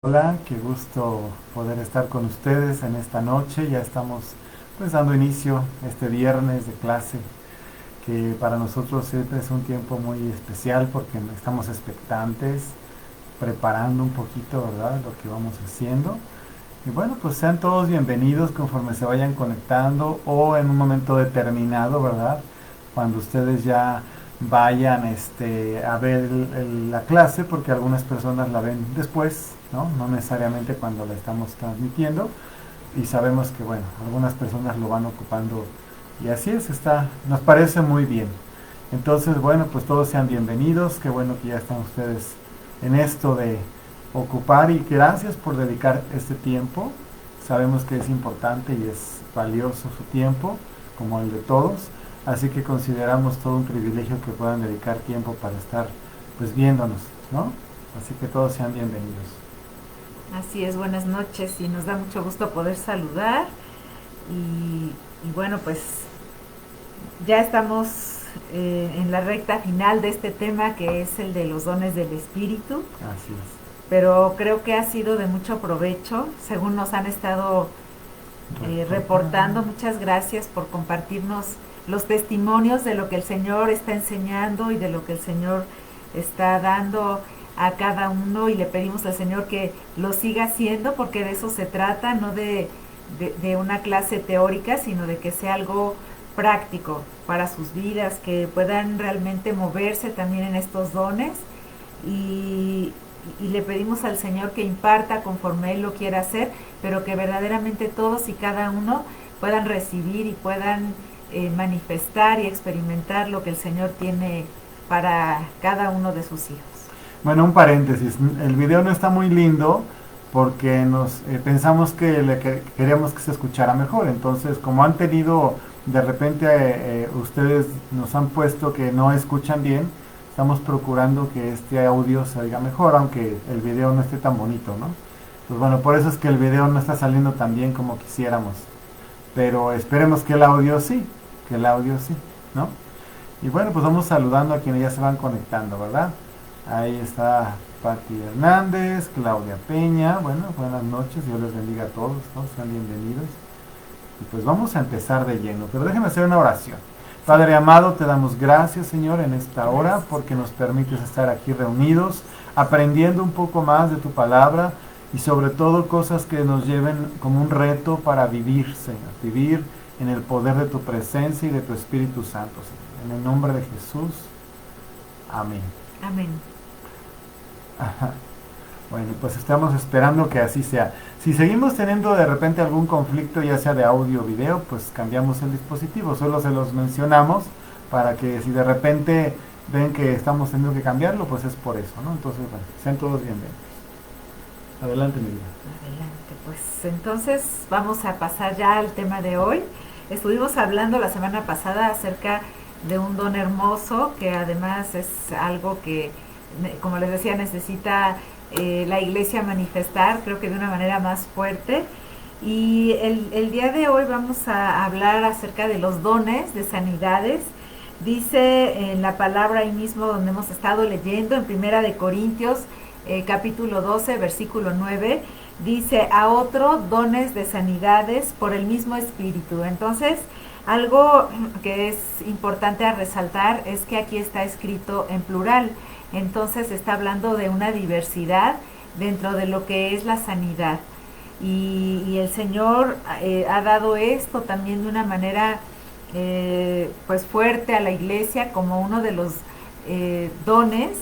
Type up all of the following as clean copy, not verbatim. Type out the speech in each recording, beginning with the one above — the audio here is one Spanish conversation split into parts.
Hola, qué gusto poder estar con ustedes en esta noche. Ya estamos pues dando inicio este viernes de clase, que para nosotros siempre es un tiempo muy especial porque estamos expectantes, preparando un poquito, ¿verdad?, lo que vamos haciendo. Y bueno, pues sean todos bienvenidos conforme se vayan conectando o en un momento determinado, ¿verdad? Cuando ustedes ya vayan a ver la clase, porque algunas personas la ven después, ¿no? No necesariamente cuando la estamos transmitiendo. Y sabemos que, bueno, algunas personas lo van ocupando y así es, nos parece muy bien. Entonces, bueno, pues todos sean bienvenidos, qué bueno que ya están ustedes en esto de ocupar y gracias por dedicar este tiempo. Sabemos que es importante y es valioso su tiempo, como el de todos, así que consideramos todo un privilegio que puedan dedicar tiempo para estar pues viéndonos, ¿no? Así que todos sean bienvenidos. Así es, buenas noches y nos da mucho gusto poder saludar y bueno, pues ya estamos en la recta final de este tema que es el de los dones del Espíritu, Así es. pero creo que ha sido de mucho provecho, según nos han estado reportando. Reportando. Muchas gracias por compartirnos los testimonios de lo que el Señor está enseñando y de lo que el Señor está dando a cada uno, y le pedimos al Señor que lo siga haciendo porque de eso se trata, no de una clase teórica, sino de que sea algo práctico para sus vidas, que puedan realmente moverse también en estos dones y, y le pedimos al Señor que imparta conforme Él lo quiera hacer, pero que verdaderamente todos y cada uno puedan recibir y puedan manifestar y experimentar lo que el Señor tiene para cada uno de sus hijos. Bueno, un paréntesis, el video no está muy lindo porque nos pensamos que queríamos que se escuchara mejor, entonces como han tenido de repente ustedes nos han puesto que no escuchan bien, estamos procurando que este audio se oiga mejor, aunque el video no esté tan bonito, ¿no? Pues bueno, por eso es que el video no está saliendo tan bien como quisiéramos, pero esperemos que el audio sí, ¿no? Y bueno, pues vamos saludando a quienes ya se van conectando, ¿verdad? Ahí está Patti Hernández, Claudia Peña. Bueno, buenas noches, Dios les bendiga a todos, ¿no? Sean bienvenidos. Y pues vamos a empezar de lleno, pero déjenme hacer una oración. Sí, Padre amado, te damos gracias, Señor, en esta hora, gracias. porque nos permites estar aquí reunidos, aprendiendo un poco más de tu palabra y sobre todo cosas que nos lleven como un reto para vivir, Señor, vivir en el poder de tu presencia y de tu Espíritu Santo, Señor. En el nombre de Jesús, amén. Amén. Ajá. Bueno, pues estamos esperando que así sea. Si seguimos teniendo de repente algún conflicto, ya sea de audio o video, pues cambiamos el dispositivo. Solo se los mencionamos para que si de repente ven que estamos teniendo que cambiarlo, pues es por eso, ¿no? Entonces, bueno, sean todos bienvenidos. Adelante, mi vida. Adelante, pues entonces vamos a pasar ya al tema de hoy. Estuvimos hablando la semana pasada acerca de un don hermoso que además es algo que, como les decía, necesita la iglesia manifestar, creo que de una manera más fuerte. Y el día de hoy vamos a hablar acerca de los dones de sanidades. Dice en la palabra ahí mismo donde hemos estado leyendo, en Primera de Corintios, capítulo 12, versículo 9, dice: a otro dones de sanidades por el mismo espíritu. Entonces, algo que es importante a resaltar es que aquí está escrito en plural, entonces está hablando de una diversidad dentro de lo que es la sanidad. Y el Señor ha dado esto también de una manera pues fuerte a la iglesia como uno de los dones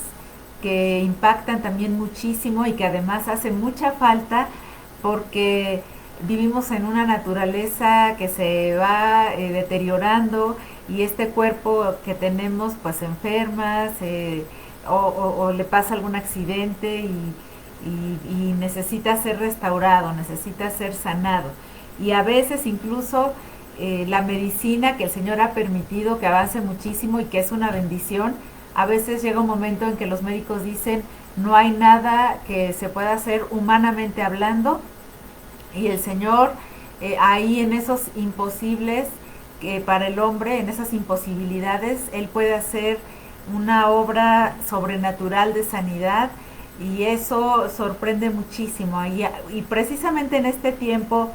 que impactan también muchísimo y que además hace mucha falta porque vivimos en una naturaleza que se va deteriorando, y este cuerpo que tenemos pues enferma, o le pasa algún accidente y necesita ser restaurado, necesita ser sanado. Y a veces incluso la medicina, que el Señor ha permitido que avance muchísimo y que es una bendición, a veces llega un momento en que los médicos dicen no hay nada que se pueda hacer humanamente hablando, y el Señor ahí en esos imposibles que para el hombre, en esas imposibilidades, Él puede hacer una obra sobrenatural de sanidad Y eso sorprende muchísimo. Y precisamente en este tiempo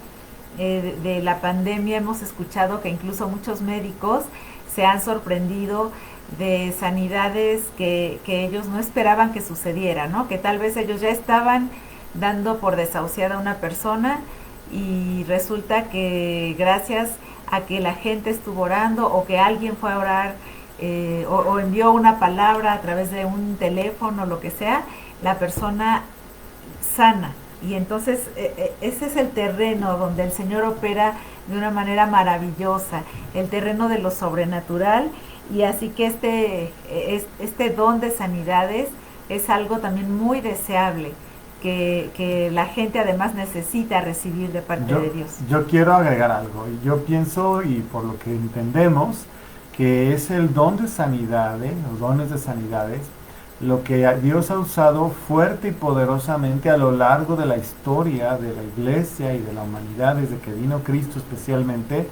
de la pandemia hemos escuchado que incluso muchos médicos se han sorprendido de sanidades que ellos no esperaban que sucediera, ¿no? Que tal vez ellos ya estaban dando por desahuciada a una persona y resulta que gracias a que la gente estuvo orando o que alguien fue a orar o envió una palabra a través de un teléfono o lo que sea, la persona sana. Y entonces ese es el terreno donde el Señor opera de una manera maravillosa, el terreno de lo sobrenatural. Y así que este don de sanidades es algo también muy deseable, que la gente además necesita recibir de parte de Dios. Yo quiero agregar algo. Yo pienso, y por lo que entendemos, que es el don de sanidades, los dones de sanidades, lo que Dios ha usado fuerte y poderosamente a lo largo de la historia de la iglesia y de la humanidad, desde que vino Cristo especialmente,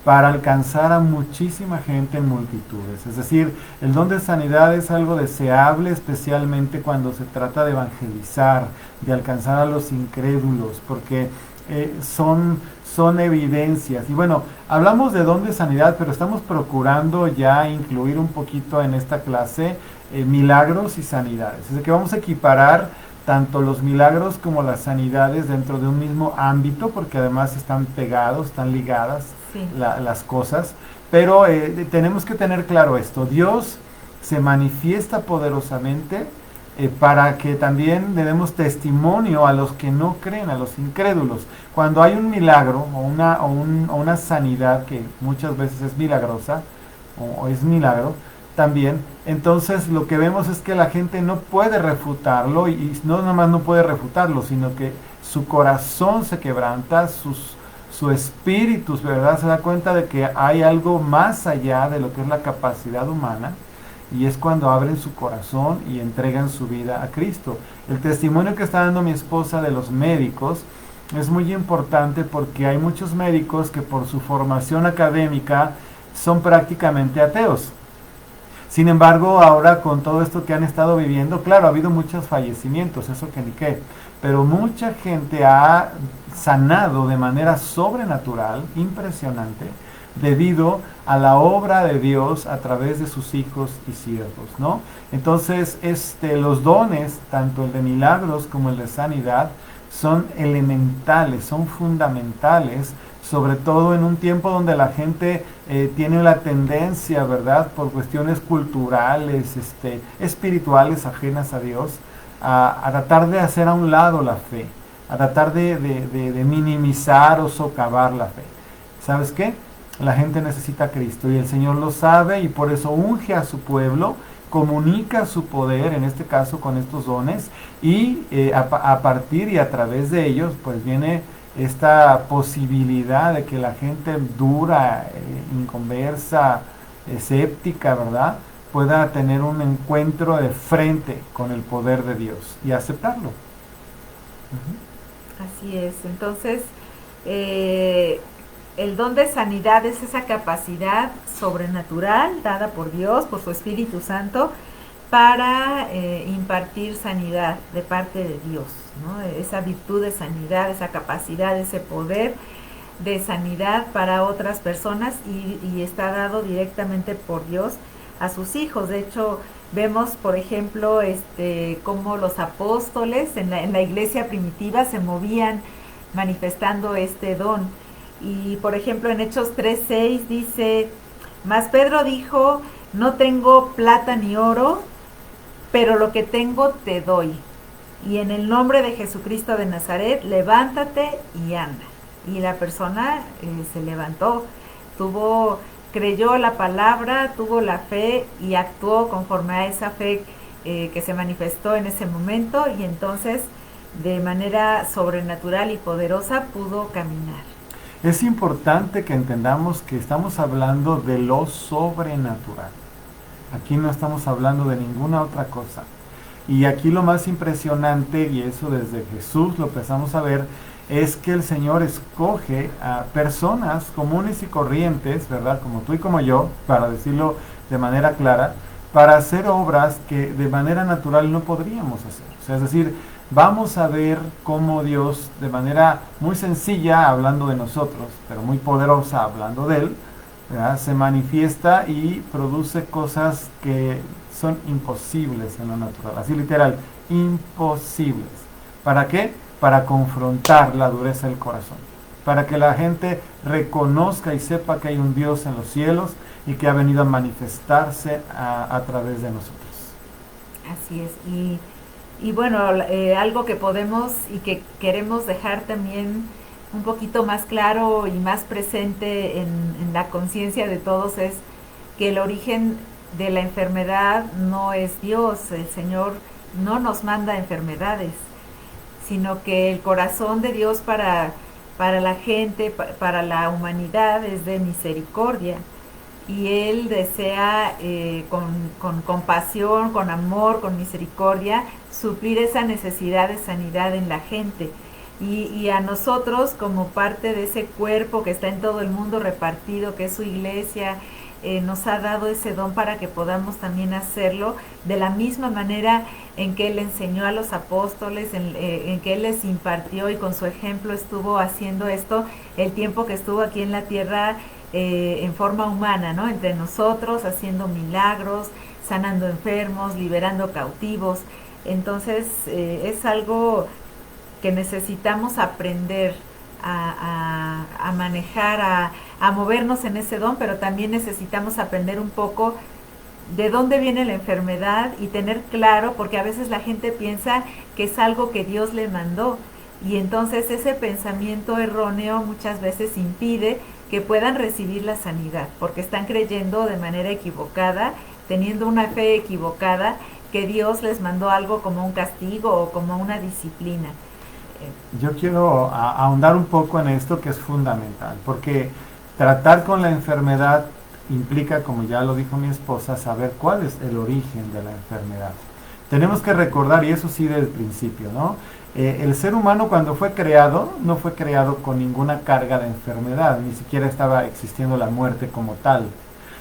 para alcanzar a muchísima gente en multitudes. Es decir, el don de sanidad es algo deseable, especialmente cuando se trata de evangelizar, de alcanzar a los incrédulos, porque son evidencias. Y bueno, hablamos de don de sanidad, pero estamos procurando ya incluir un poquito en esta clase milagros y sanidades. Es decir, que vamos a equiparar tanto los milagros como las sanidades dentro de un mismo ámbito, porque además están pegados, están ligadas las cosas. Pero tenemos que tener claro esto: Dios se manifiesta poderosamente para que también le demos testimonio a los que no creen, a los incrédulos. Cuando hay un milagro o una sanidad que muchas veces es milagrosa o es milagro también, entonces lo que vemos es que la gente no puede refutarlo, y no nada más no puede refutarlo, sino que su corazón se quebranta, su espíritu, ¿verdad? Se da cuenta de que hay algo más allá de lo que es la capacidad humana, y es cuando abren su corazón y entregan su vida a Cristo. El testimonio que está dando mi esposa de los médicos es muy importante, porque hay muchos médicos que por su formación académica son prácticamente ateos. Sin embargo, ahora con todo esto que han estado viviendo, claro, ha habido muchos fallecimientos, eso que ni qué, pero mucha gente ha sanado de manera sobrenatural, impresionante, debido a la obra de Dios a través de sus hijos y siervos, ¿no? Entonces, los dones, tanto el de milagros como el de sanidad, son elementales, son fundamentales, sobre todo en un tiempo donde la gente tiene la tendencia, ¿verdad?, por cuestiones culturales, espirituales ajenas a Dios, a tratar de hacer a un lado la fe, a tratar de minimizar o socavar la fe. ¿Sabes qué? La gente necesita a Cristo y el Señor lo sabe, y por eso unge a su pueblo, comunica su poder, en este caso con estos dones, y a partir y a través de ellos pues viene esta posibilidad de que la gente dura, inconversa, escéptica, ¿verdad?, pueda tener un encuentro de frente con el poder de Dios y aceptarlo. Así es. Entonces, el don de sanidad es esa capacidad sobrenatural dada por Dios, por su Espíritu Santo, para impartir sanidad de parte de Dios, ¿no? Esa virtud de sanidad, esa capacidad, ese poder de sanidad para otras personas, y está dado directamente por Dios a sus hijos. De hecho, vemos, por ejemplo, cómo los apóstoles en la iglesia primitiva se movían manifestando este don. Y, por ejemplo, en Hechos 3:6 dice: mas Pedro dijo: no tengo plata ni oro, pero lo que tengo te doy. Y en el nombre de Jesucristo de Nazaret, levántate y anda. Y la persona se levantó, creyó la palabra, tuvo la fe y actuó conforme a esa fe que se manifestó en ese momento, y entonces de manera sobrenatural y poderosa pudo caminar. Es importante que entendamos que estamos hablando de lo sobrenatural. Aquí no estamos hablando de ninguna otra cosa. Y aquí lo más impresionante, y eso desde Jesús lo empezamos a ver, es que el Señor escoge a personas comunes y corrientes, ¿verdad?, como tú y como yo, para decirlo de manera clara, para hacer obras que de manera natural no podríamos hacer. O sea, es decir, vamos a ver cómo Dios, de manera muy sencilla, hablando de nosotros, pero muy poderosa, hablando de Él, ¿verdad?, se manifiesta y produce cosas que son imposibles en lo natural. Así literal, imposibles. ¿Para qué? Para confrontar la dureza del corazón. Para que la gente reconozca y sepa que hay un Dios en los cielos y que ha venido a manifestarse a través de nosotros. Así es. Y bueno, algo que podemos y que queremos dejar también un poquito más claro y más presente en la conciencia de todos es que el origen de la enfermedad no es Dios. El Señor no nos manda enfermedades, sino que el corazón de Dios para la gente, para la humanidad, es de misericordia. Y Él desea con compasión, con amor, con misericordia, suplir esa necesidad de sanidad en la gente. Y a nosotros, como parte de ese cuerpo que está en todo el mundo repartido, que es su iglesia, nos ha dado ese don para que podamos también hacerlo de la misma manera en que Él enseñó a los apóstoles, en que Él les impartió y con su ejemplo estuvo haciendo esto el tiempo que estuvo aquí en la tierra, en forma humana, ¿no?, entre nosotros, haciendo milagros, sanando enfermos, liberando cautivos. Entonces es algo que necesitamos aprender a manejar, a movernos en ese don, pero también necesitamos aprender un poco de dónde viene la enfermedad y tener claro, porque a veces la gente piensa que es algo que Dios le mandó, y entonces ese pensamiento erróneo muchas veces impide que puedan recibir la sanidad, porque están creyendo de manera equivocada, teniendo una fe equivocada, que Dios les mandó algo como un castigo o como una disciplina. Yo quiero ahondar un poco en esto, que es fundamental, porque tratar con la enfermedad implica, como ya lo dijo mi esposa, saber cuál es el origen de la enfermedad. Tenemos que recordar, y eso sí desde el principio, ¿no? El ser humano, cuando fue creado, no fue creado con ninguna carga de enfermedad, ni siquiera estaba existiendo la muerte como tal,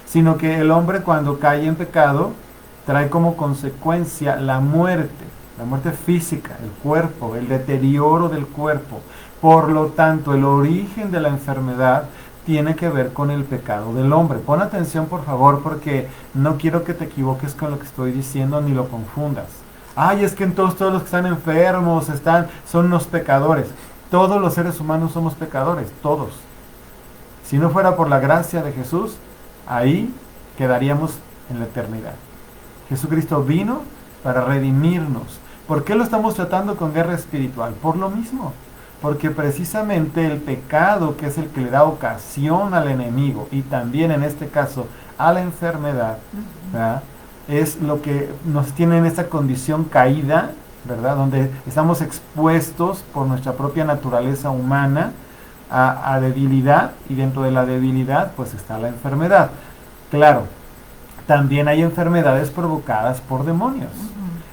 sino que el hombre, cuando cae en pecado, trae como consecuencia la muerte física, el cuerpo, el deterioro del cuerpo. Por lo tanto, el origen de la enfermedad tiene que ver con el pecado del hombre. Pon atención, por favor, porque no quiero que te equivoques con lo que estoy diciendo ni lo confundas. Ay, es que entonces todos los que están enfermos son unos pecadores. Todos los seres humanos somos pecadores, todos. Si no fuera por la gracia de Jesús, ahí quedaríamos en la eternidad. Jesucristo vino para redimirnos. ¿Por qué lo estamos tratando con guerra espiritual? Por lo mismo. Porque precisamente el pecado, que es el que le da ocasión al enemigo y también en este caso a la enfermedad, ¿verdad?, es lo que nos tiene en esta condición caída, ¿verdad?, donde estamos expuestos por nuestra propia naturaleza humana a debilidad, y dentro de la debilidad pues está la enfermedad. Claro, también hay enfermedades provocadas por demonios.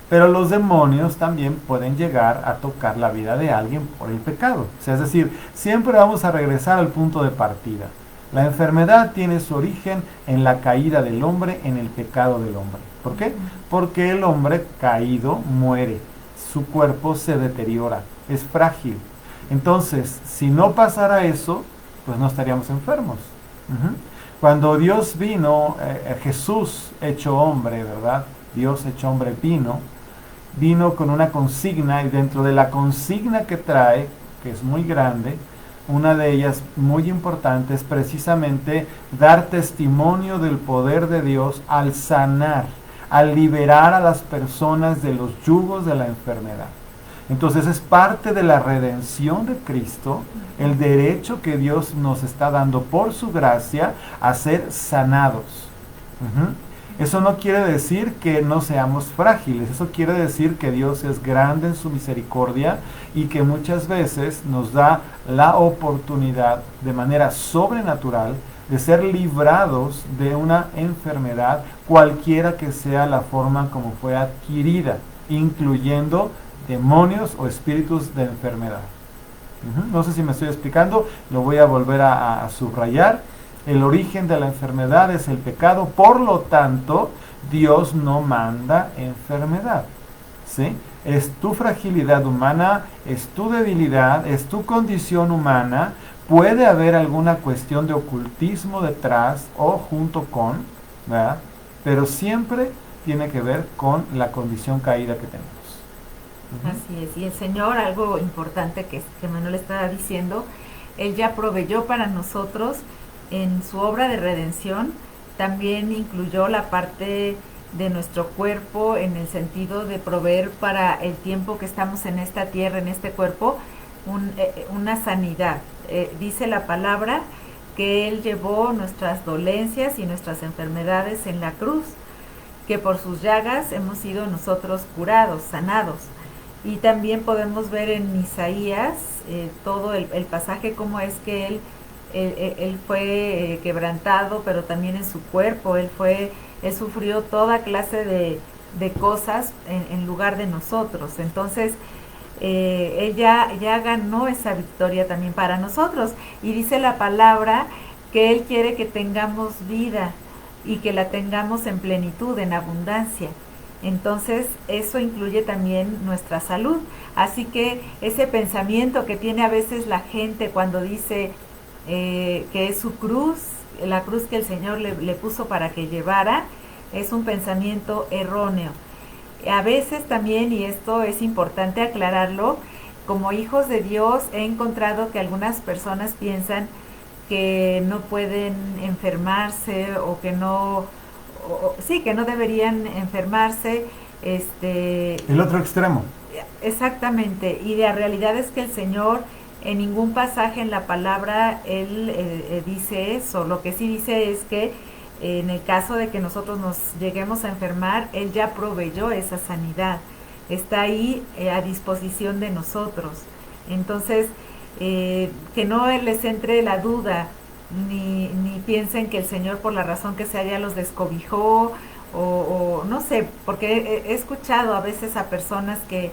Pero los demonios también pueden llegar a tocar la vida de alguien por el pecado. O sea, es decir, siempre vamos a regresar al punto de partida. La enfermedad tiene su origen en la caída del hombre, en el pecado del hombre. ¿Por qué? Porque el hombre caído muere, su cuerpo se deteriora, es frágil. Entonces, si no pasara eso, pues no estaríamos enfermos. Cuando Dios vino, Jesús hecho hombre, ¿verdad? Dios hecho hombre vino con una consigna, y dentro de la consigna que trae, que es muy grande, una de ellas muy importante es precisamente dar testimonio del poder de Dios al sanar, al liberar a las personas de los yugos de la enfermedad. Entonces es parte de la redención de Cristo, el derecho que Dios nos está dando por su gracia a ser sanados. Eso no quiere decir que no seamos frágiles, eso quiere decir que Dios es grande en su misericordia y que muchas veces nos da la oportunidad de manera sobrenatural de ser librados de una enfermedad, cualquiera que sea la forma como fue adquirida, incluyendo demonios o espíritus de enfermedad. No sé si me estoy explicando, lo voy a volver a subrayar. El origen de la enfermedad es el pecado, por lo tanto, Dios no manda enfermedad, ¿sí? Es tu fragilidad humana, es tu debilidad, es tu condición humana. Puede haber alguna cuestión de ocultismo detrás o junto con, ¿verdad? Pero siempre tiene que ver con la condición caída que tenemos. Así es, y el Señor, algo importante que Manuel estaba diciendo, Él ya proveyó para nosotros en su obra de redención, también incluyó la parte de nuestro cuerpo en el sentido de proveer para el tiempo que estamos en esta tierra, en este cuerpo, una sanidad. Dice la palabra que Él llevó nuestras dolencias y nuestras enfermedades en la cruz, que por sus llagas hemos sido nosotros curados, sanados. Y también podemos ver en Isaías todo el pasaje, cómo es que él fue quebrantado, pero también en su cuerpo, él sufrió toda clase de cosas en lugar de nosotros. Entonces, él ya ganó esa victoria también para nosotros. Y dice la palabra que Él quiere que tengamos vida y que la tengamos en plenitud, en abundancia. Entonces eso incluye también nuestra salud. Así que ese pensamiento que tiene a veces la gente cuando dice que es su cruz, la cruz que el Señor le puso para que llevara, es un pensamiento erróneo. A veces también, y esto es importante aclararlo, como hijos de Dios he encontrado que algunas personas piensan que no pueden enfermarse o que no, sí, que no deberían enfermarse. El otro extremo. Exactamente, y la realidad es que el Señor en ningún pasaje en la palabra Él dice eso. Lo que sí dice es que en el caso de que nosotros nos lleguemos a enfermar, Él ya proveyó esa sanidad, está ahí a disposición de nosotros. Entonces, que no les entre la duda, ni piensen que el Señor por la razón que sea ya los descobijó, o no sé, porque he escuchado a veces a personas que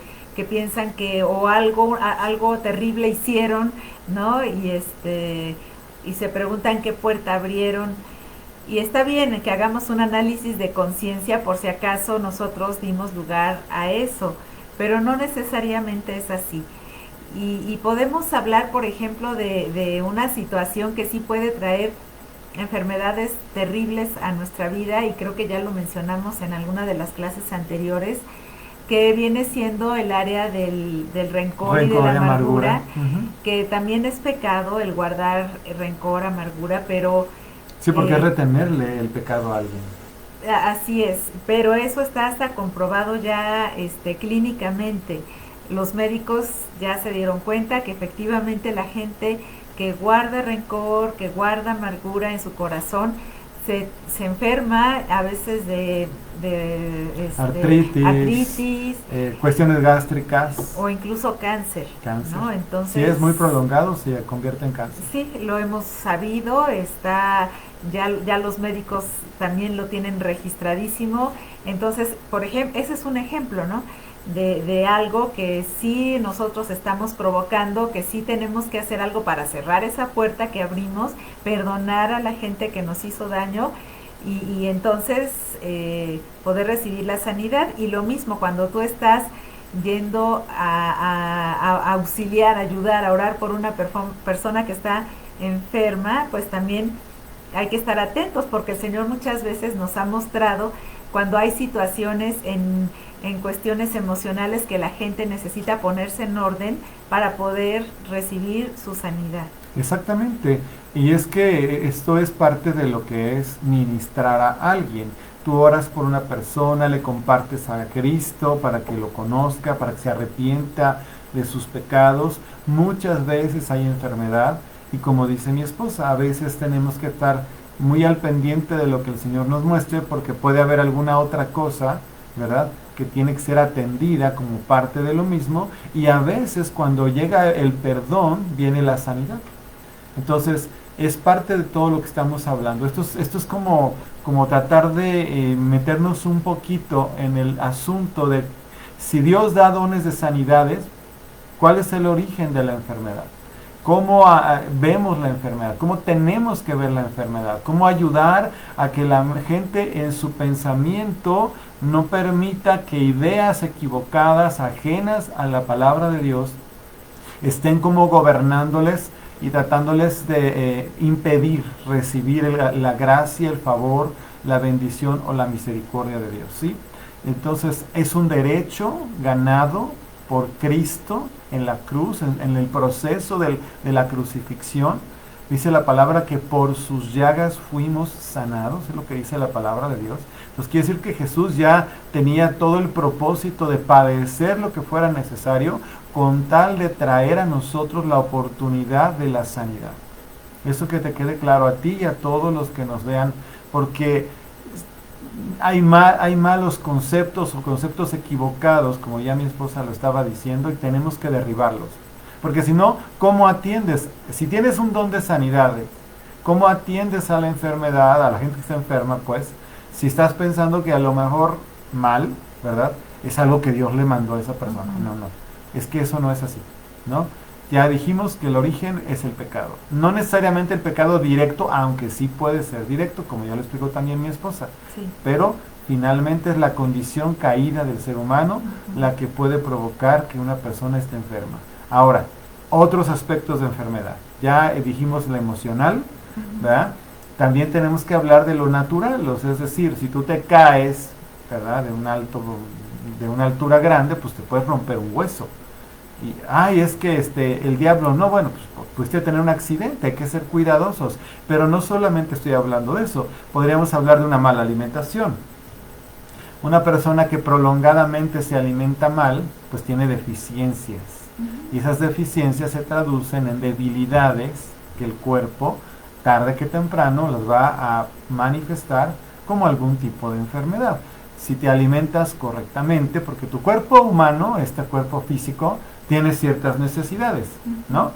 piensan que o algo terrible hicieron, ¿no? Y se preguntan qué puerta abrieron. Y está bien que hagamos un análisis de conciencia por si acaso nosotros dimos lugar a eso, pero no necesariamente es así. Y podemos hablar, por ejemplo, de una situación que sí puede traer enfermedades terribles a nuestra vida, y creo que ya lo mencionamos en alguna de las clases anteriores, que viene siendo el área del rencor y de la amargura, que también es pecado el guardar rencor, amargura, pero... Sí, porque es retenerle el pecado a alguien. Así es, pero eso está hasta comprobado ya clínicamente. Los médicos ya se dieron cuenta que efectivamente la gente que guarda rencor, que guarda amargura en su corazón, se enferma a veces de artritis, cuestiones gástricas o incluso cáncer. ¿No? Entonces, si es muy prolongado se convierte en cáncer. Sí, lo hemos sabido, ya los médicos también lo tienen registradísimo. Entonces, por ejemplo, ese es un ejemplo, ¿no? De algo que sí nosotros estamos provocando, que sí tenemos que hacer algo para cerrar esa puerta que abrimos, perdonar a la gente que nos hizo daño y entonces poder recibir la sanidad. Y lo mismo cuando tú estás yendo a auxiliar, ayudar, a orar por una persona que está enferma, pues también hay que estar atentos, porque el Señor muchas veces nos ha mostrado cuando hay situaciones en cuestiones emocionales que la gente necesita ponerse en orden para poder recibir su sanidad. Exactamente, y es que esto es parte de lo que es ministrar a alguien. Tú oras por una persona, le compartes a Cristo para que lo conozca, para que se arrepienta de sus pecados. Muchas veces hay enfermedad y, como dice mi esposa, a veces tenemos que estar muy al pendiente de lo que el Señor nos muestre, porque puede haber alguna otra cosa, ¿verdad?, que tiene que ser atendida como parte de lo mismo, y a veces cuando llega el perdón viene la sanidad. Entonces es parte de todo lo que estamos hablando. Esto es como tratar de meternos un poquito en el asunto de si Dios da dones de sanidades, ¿cuál es el origen de la enfermedad? cómo vemos la enfermedad, cómo tenemos que ver la enfermedad, cómo ayudar a que la gente en su pensamiento no permita que ideas equivocadas, ajenas a la palabra de Dios, estén como gobernándoles y tratándoles de impedir recibir la gracia, el favor, la bendición o la misericordia de Dios, ¿sí? Entonces es un derecho ganado por Cristo en la cruz, en el proceso de la crucifixión. Dice la palabra que por sus llagas fuimos sanados, es lo que dice la palabra de Dios. Entonces quiere decir que Jesús ya tenía todo el propósito de padecer lo que fuera necesario con tal de traer a nosotros la oportunidad de la sanidad. Eso que te quede claro a ti y a todos los que nos vean, porque hay malos conceptos o conceptos equivocados, como ya mi esposa lo estaba diciendo, y tenemos que derribarlos. Porque si no, ¿cómo atiendes? Si tienes un don de sanidad, ¿cómo atiendes a la enfermedad, a la gente que está enferma? Pues, si estás pensando que a lo mejor mal, ¿verdad? Es algo que Dios le mandó a esa persona. No, es que eso no es así, ¿no? Ya dijimos que el origen es el pecado. No necesariamente el pecado directo, aunque sí puede ser directo, como ya lo explicó también mi esposa. Sí. Pero finalmente es la condición caída del ser humano la que puede provocar que una persona esté enferma. Ahora, otros aspectos de enfermedad. Ya dijimos la emocional, ¿verdad? También tenemos que hablar de lo natural, es decir, si tú te caes, ¿verdad? De una altura grande, pues te puedes romper un hueso. Y, es que el diablo, no, bueno, pues pudiste tener un accidente, hay que ser cuidadosos. Pero no solamente estoy hablando de eso, podríamos hablar de una mala alimentación. Una persona que prolongadamente se alimenta mal, pues tiene deficiencias. Y esas deficiencias se traducen en debilidades que el cuerpo, tarde que temprano, las va a manifestar como algún tipo de enfermedad. Si te alimentas correctamente, porque tu cuerpo humano, este cuerpo físico, tiene ciertas necesidades, ¿no?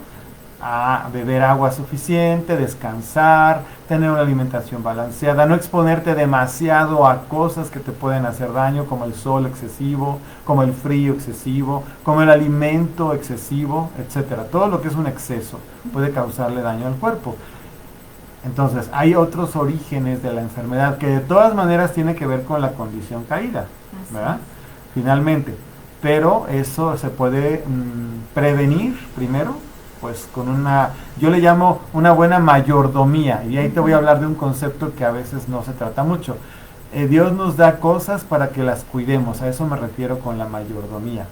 Beber agua suficiente, descansar, tener una alimentación balanceada, no exponerte demasiado a cosas que te pueden hacer daño, como el sol excesivo, como el frío excesivo, como el alimento excesivo, etcétera. Todo lo que es un exceso puede causarle daño al cuerpo. Entonces, hay otros orígenes de la enfermedad que de todas maneras tiene que ver con la condición caída, ¿verdad? Finalmente, pero eso se puede prevenir primero, pues con yo le llamo una buena mayordomía, y ahí te voy a hablar de un concepto que a veces no se trata mucho. Dios nos da cosas para que las cuidemos, a eso me refiero con la mayordomía.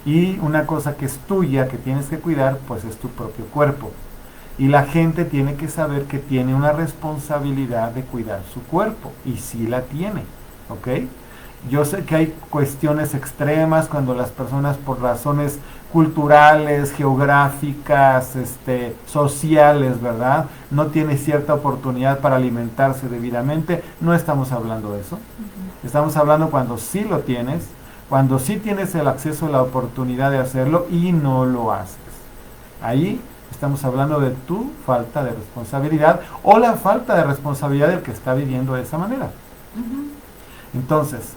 Y una cosa que es tuya, que tienes que cuidar, pues es tu propio cuerpo. Y la gente tiene que saber que tiene una responsabilidad de cuidar su cuerpo, y sí la tiene, ¿ok? Yo sé que hay cuestiones extremas cuando las personas por razones culturales, geográficas, sociales, ¿verdad? No tienen cierta oportunidad para alimentarse debidamente. No estamos hablando de eso. Estamos hablando cuando sí lo tienes, cuando sí tienes el acceso, la oportunidad de hacerlo y no lo haces. Ahí estamos hablando de tu falta de responsabilidad o la falta de responsabilidad del que está viviendo de esa manera. Entonces,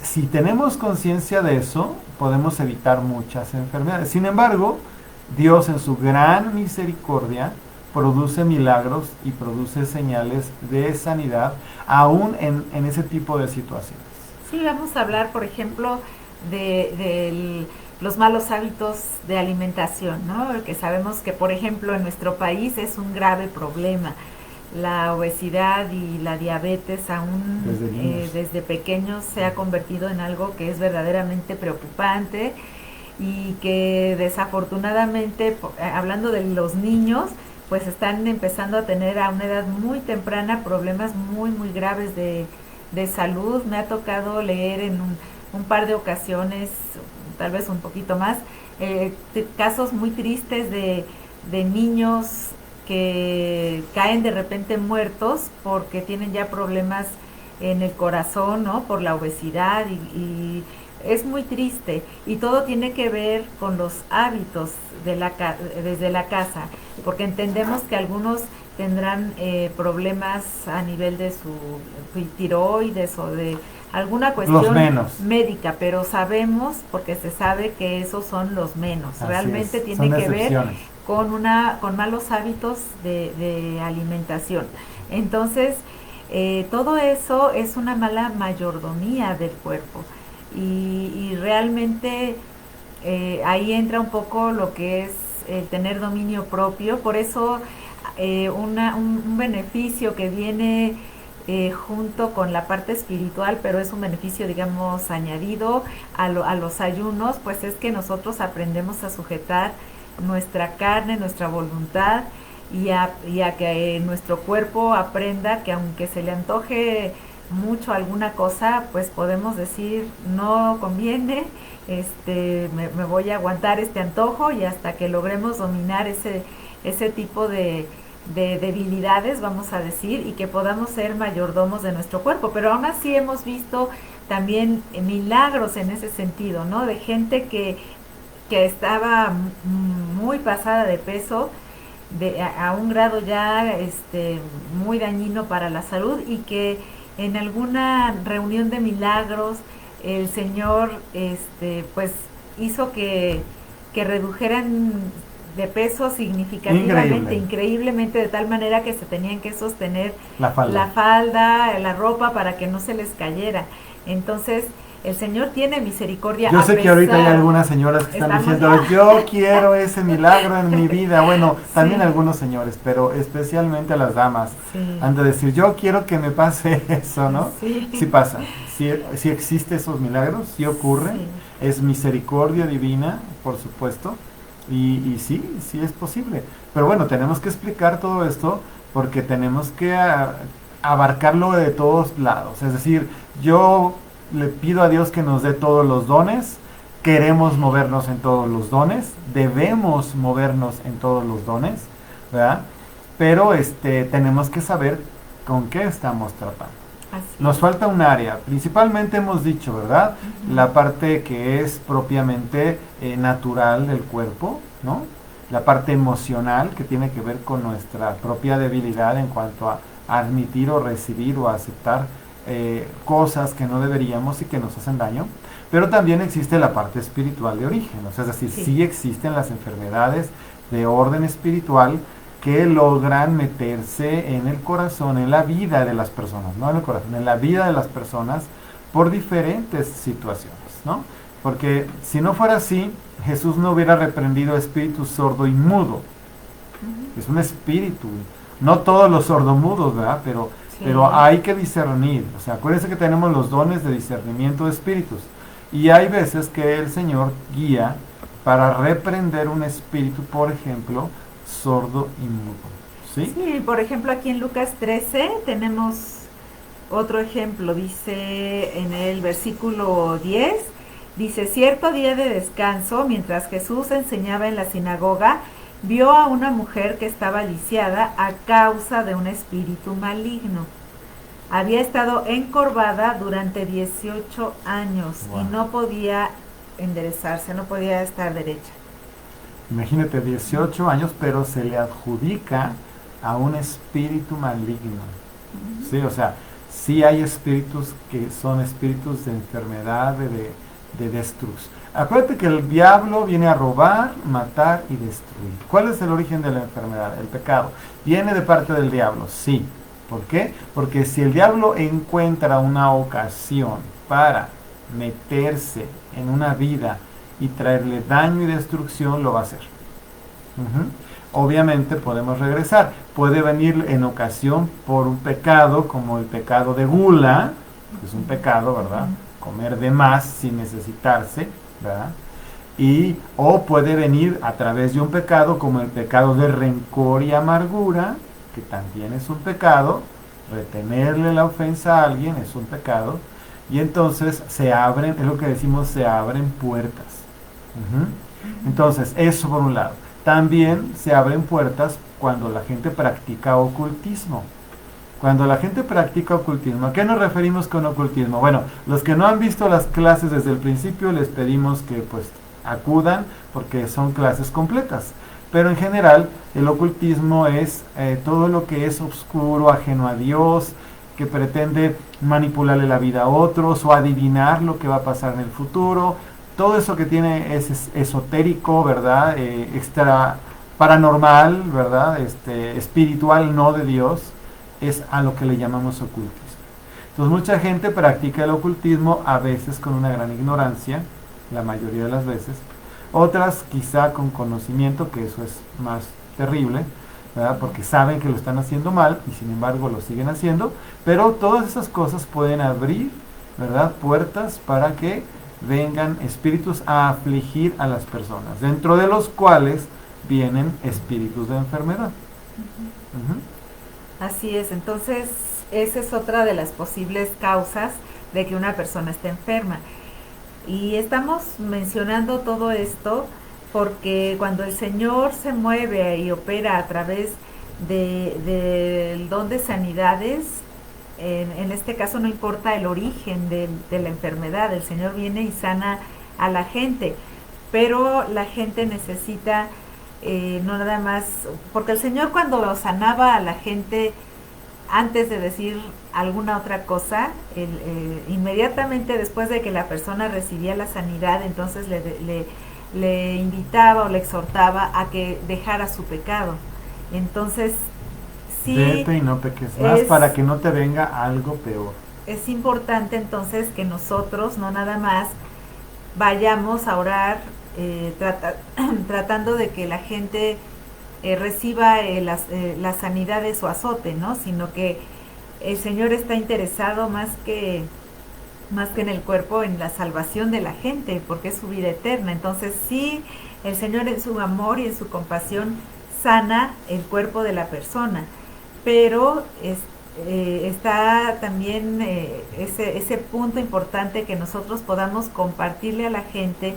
si tenemos conciencia de eso, podemos evitar muchas enfermedades. Sin embargo, Dios en su gran misericordia produce milagros y produce señales de sanidad aún en ese tipo de situaciones. Sí, vamos a hablar, por ejemplo, de los malos hábitos de alimentación, ¿no? Porque sabemos que, por ejemplo, en nuestro país es un grave problema. La obesidad y la diabetes aún desde pequeños se ha convertido en algo que es verdaderamente preocupante y que desafortunadamente, hablando de los niños, pues están empezando a tener a una edad muy temprana problemas muy, muy graves de salud. Me ha tocado leer en un par de ocasiones, tal vez un poquito más, casos muy tristes de niños que caen de repente muertos porque tienen ya problemas en el corazón, ¿no? Por la obesidad y es muy triste, y todo tiene que ver con los hábitos desde la casa, porque entendemos que algunos tendrán problemas a nivel de su tiroides o de alguna cuestión médica, pero sabemos, porque se sabe que esos son los menos. Realmente tiene que ver con malos hábitos de alimentación. Entonces, todo eso es una mala mayordomía del cuerpo y realmente ahí entra un poco lo que es el tener dominio propio. Por eso un beneficio que viene junto con la parte espiritual, pero es un beneficio, digamos, añadido a los ayunos, pues es que nosotros aprendemos a sujetar nuestra carne, nuestra voluntad, y a que nuestro cuerpo aprenda que aunque se le antoje mucho alguna cosa, pues podemos decir no conviene, me voy a aguantar este antojo, y hasta que logremos dominar ese tipo de debilidades, vamos a decir, y que podamos ser mayordomos de nuestro cuerpo. Pero aún así hemos visto también milagros en ese sentido, ¿no? De gente que estaba muy pasada de peso, a un grado ya muy dañino para la salud, y que en alguna reunión de milagros el Señor pues hizo que redujeran de peso significativamente, increíblemente, de tal manera que se tenían que sostener la falda, la ropa, para que no se les cayera. Entonces, el Señor tiene misericordia. Yo sé que ahorita hay algunas señoras que están diciendo, yo quiero ese milagro en mi vida. Bueno, también algunos señores, pero especialmente a las damas, han de decir, yo quiero que me pase eso, ¿no? Sí pasa, sí existe esos milagros, sí ocurre, es misericordia divina, por supuesto, y sí es posible. Pero bueno, tenemos que explicar todo esto porque tenemos que abarcarlo de todos lados. Es decir, yo le pido a Dios que nos dé todos los dones, queremos movernos en todos los dones, debemos movernos en todos los dones, ¿verdad? Pero tenemos que saber con qué estamos tratando. Nos falta un área, principalmente hemos dicho, ¿verdad? La parte que es propiamente natural del cuerpo, ¿no? La parte emocional, que tiene que ver con nuestra propia debilidad en cuanto a admitir o recibir o aceptar cosas que no deberíamos y que nos hacen daño. Pero también existe la parte espiritual de origen, o sea, es decir, sí existen las enfermedades de orden espiritual que logran meterse en el corazón, en la vida de las personas, no en el corazón, en la vida de las personas, por diferentes situaciones, ¿no? Porque si no fuera así, Jesús no hubiera reprendido a espíritu sordo y mudo. Es un espíritu, no todos los sordomudos, ¿verdad? Pero hay que discernir. O sea, acuérdense que tenemos los dones de discernimiento de espíritus, y hay veces que el Señor guía para reprender un espíritu, por ejemplo, sordo y mudo. ¿Sí? Por ejemplo, aquí en Lucas 13 tenemos otro ejemplo. Dice en el versículo 10, dice, cierto día de descanso, mientras Jesús enseñaba en la sinagoga, vio a una mujer que estaba lisiada a causa de un espíritu maligno. Había estado encorvada durante 18 años y no podía enderezarse, no podía estar derecha. Imagínate, 18 años, pero se le adjudica a un espíritu maligno. Sí, o sea, sí hay espíritus que son espíritus de enfermedad, de destrucción. Acuérdate que el diablo viene a robar, matar y destruir. ¿Cuál es el origen de la enfermedad? El pecado. ¿Viene de parte del diablo? Sí. ¿Por qué? Porque si el diablo encuentra una ocasión para meterse en una vida y traerle daño y destrucción, lo va a hacer. Obviamente podemos regresar. Puede venir en ocasión por un pecado, como el pecado de gula, que es un pecado, ¿verdad? Comer de más sin necesitarse, ¿verdad? O puede venir a través de un pecado como el pecado de rencor y amargura, que también es un pecado. Retenerle la ofensa a alguien es un pecado, y entonces se abren, es lo que decimos, se abren puertas. Entonces, eso por un lado. También se abren puertas cuando la gente practica ocultismo. Cuando la gente practica ocultismo, ¿a qué nos referimos con ocultismo? Bueno, los que no han visto las clases desde el principio, les pedimos que pues acudan, porque son clases completas. Pero en general, el ocultismo es todo lo que es oscuro, ajeno a Dios, que pretende manipularle la vida a otros o adivinar lo que va a pasar en el futuro. Todo eso que tiene es esotérico, ¿verdad? paranormal, ¿verdad? Espiritual, no de Dios, es a lo que le llamamos ocultismo. Entonces mucha gente practica el ocultismo a veces con una gran ignorancia, la mayoría de las veces, otras quizá con conocimiento, que eso es más terrible, ¿verdad? Porque saben que lo están haciendo mal y sin embargo lo siguen haciendo, pero todas esas cosas pueden abrir, ¿verdad?, puertas para que vengan espíritus a afligir a las personas, dentro de los cuales vienen espíritus de enfermedad. Así es, entonces esa es otra de las posibles causas de que una persona esté enferma. Y estamos mencionando todo esto porque cuando el Señor se mueve y opera a través del don de sanidades, en este caso no importa el origen de la enfermedad, el Señor viene y sana a la gente, pero la gente necesita no nada más, porque el Señor cuando sanaba a la gente, antes de decir alguna otra cosa, inmediatamente después de que la persona recibía la sanidad, entonces le invitaba o le exhortaba a que dejara su pecado. Entonces, sí, vete y no peques más para que no te venga algo peor. Es importante entonces que nosotros no nada más vayamos a orar tratando de que la gente reciba la sanidad de su azote, ¿no? Sino que el Señor está interesado más que en el cuerpo, en la salvación de la gente, porque es su vida eterna. Entonces sí, el Señor en su amor y en su compasión sana el cuerpo de la persona, pero está también ese punto importante que nosotros podamos compartirle a la gente,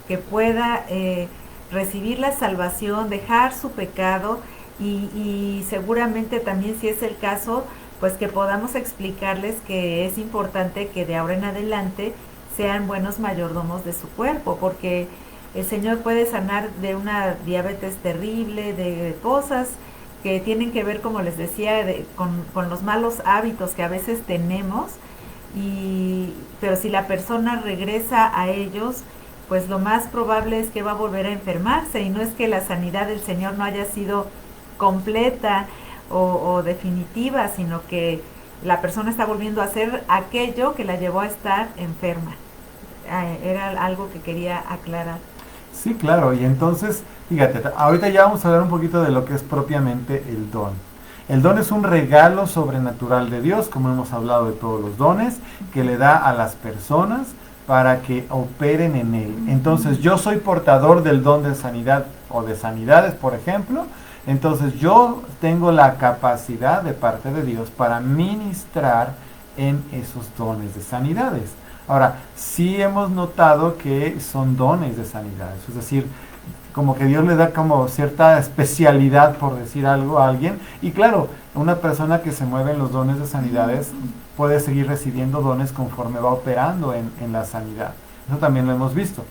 que pueda recibir la salvación, dejar su pecado y seguramente también, si es el caso, pues que podamos explicarles que es importante que de ahora en adelante sean buenos mayordomos de su cuerpo, porque el Señor puede sanar de una diabetes terrible, de cosas que tienen que ver, como les decía, con los malos hábitos que a veces tenemos, pero si la persona regresa a ellos, pues lo más probable es que va a volver a enfermarse, y no es que la sanidad del Señor no haya sido completa o definitiva, sino que la persona está volviendo a hacer aquello que la llevó a estar enferma. Era algo que quería aclarar. Sí, claro, y entonces, fíjate, ahorita ya vamos a hablar un poquito de lo que es propiamente el don. El don es un regalo sobrenatural de Dios, como hemos hablado de todos los dones, que le da a las personas para que operen en él. Entonces, yo soy portador del don de sanidad o de sanidades, por ejemplo. Entonces, yo tengo la capacidad de parte de Dios para ministrar en esos dones de sanidades. Ahora, sí hemos notado que son dones de sanidades, es decir, como que Dios le da como cierta especialidad, por decir algo, a alguien. Y claro, una persona que se mueve en los dones de sanidades puede seguir recibiendo dones conforme va operando en la sanidad. Eso también lo hemos visto.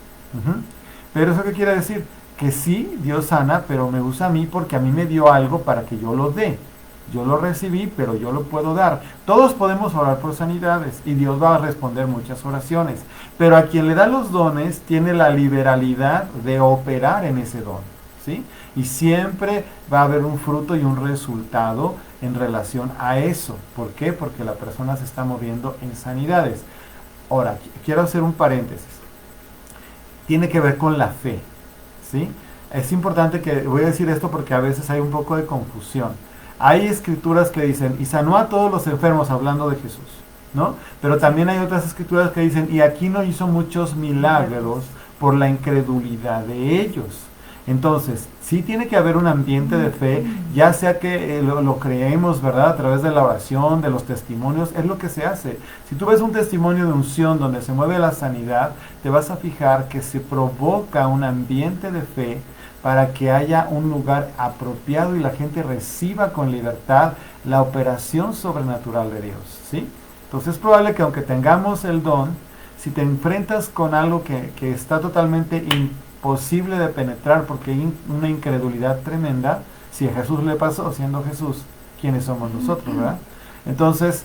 Pero ¿eso qué quiere decir? Que sí, Dios sana, pero me usa a mí porque a mí me dio algo para que yo lo dé. Yo lo recibí, pero yo lo puedo dar. Todos podemos orar por sanidades y Dios va a responder muchas oraciones. Pero a quien le da los dones tiene la liberalidad de operar en ese don, ¿sí? Y siempre va a haber un fruto y un resultado en relación a eso. ¿Por qué? Porque la persona se está moviendo en sanidades. Ahora, quiero hacer un paréntesis. Tiene que ver con la fe, ¿sí? Es importante que, voy a decir esto porque a veces hay un poco de confusión. Hay escrituras que dicen, y sanó a todos los enfermos, hablando de Jesús, ¿no? Pero también hay otras escrituras que dicen, y aquí no hizo muchos milagros por la incredulidad de ellos. Entonces, sí tiene que haber un ambiente de fe, ya sea que lo creemos, ¿verdad? A través de la oración, de los testimonios, es lo que se hace. Si tú ves un testimonio de unción donde se mueve la sanidad, te vas a fijar que se provoca un ambiente de fe para que haya un lugar apropiado y la gente reciba con libertad la operación sobrenatural de Dios, ¿sí? Entonces es probable que aunque tengamos el don, si te enfrentas con algo que está totalmente imposible de penetrar porque hay una incredulidad tremenda, si a Jesús le pasó, siendo Jesús, ¿quiénes somos nosotros, verdad? Entonces,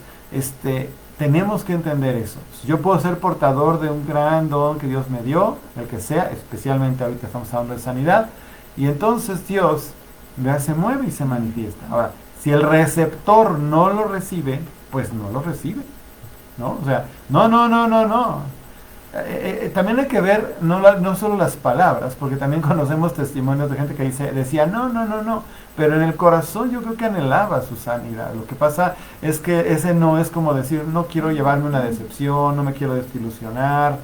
tenemos que entender eso. Yo puedo ser portador de un gran don que Dios me dio, el que sea, especialmente ahorita estamos hablando de sanidad, y entonces Dios ya se mueve y se manifiesta. Ahora, si el receptor no lo recibe, pues no lo recibe, ¿no? O sea, no. También hay que ver no solo las palabras, porque también conocemos testimonios de gente que decía, no, pero en el corazón yo creo que anhelaba su sanidad. Lo que pasa es que ese no es como decir, no quiero llevarme una decepción, no me quiero desilusionar,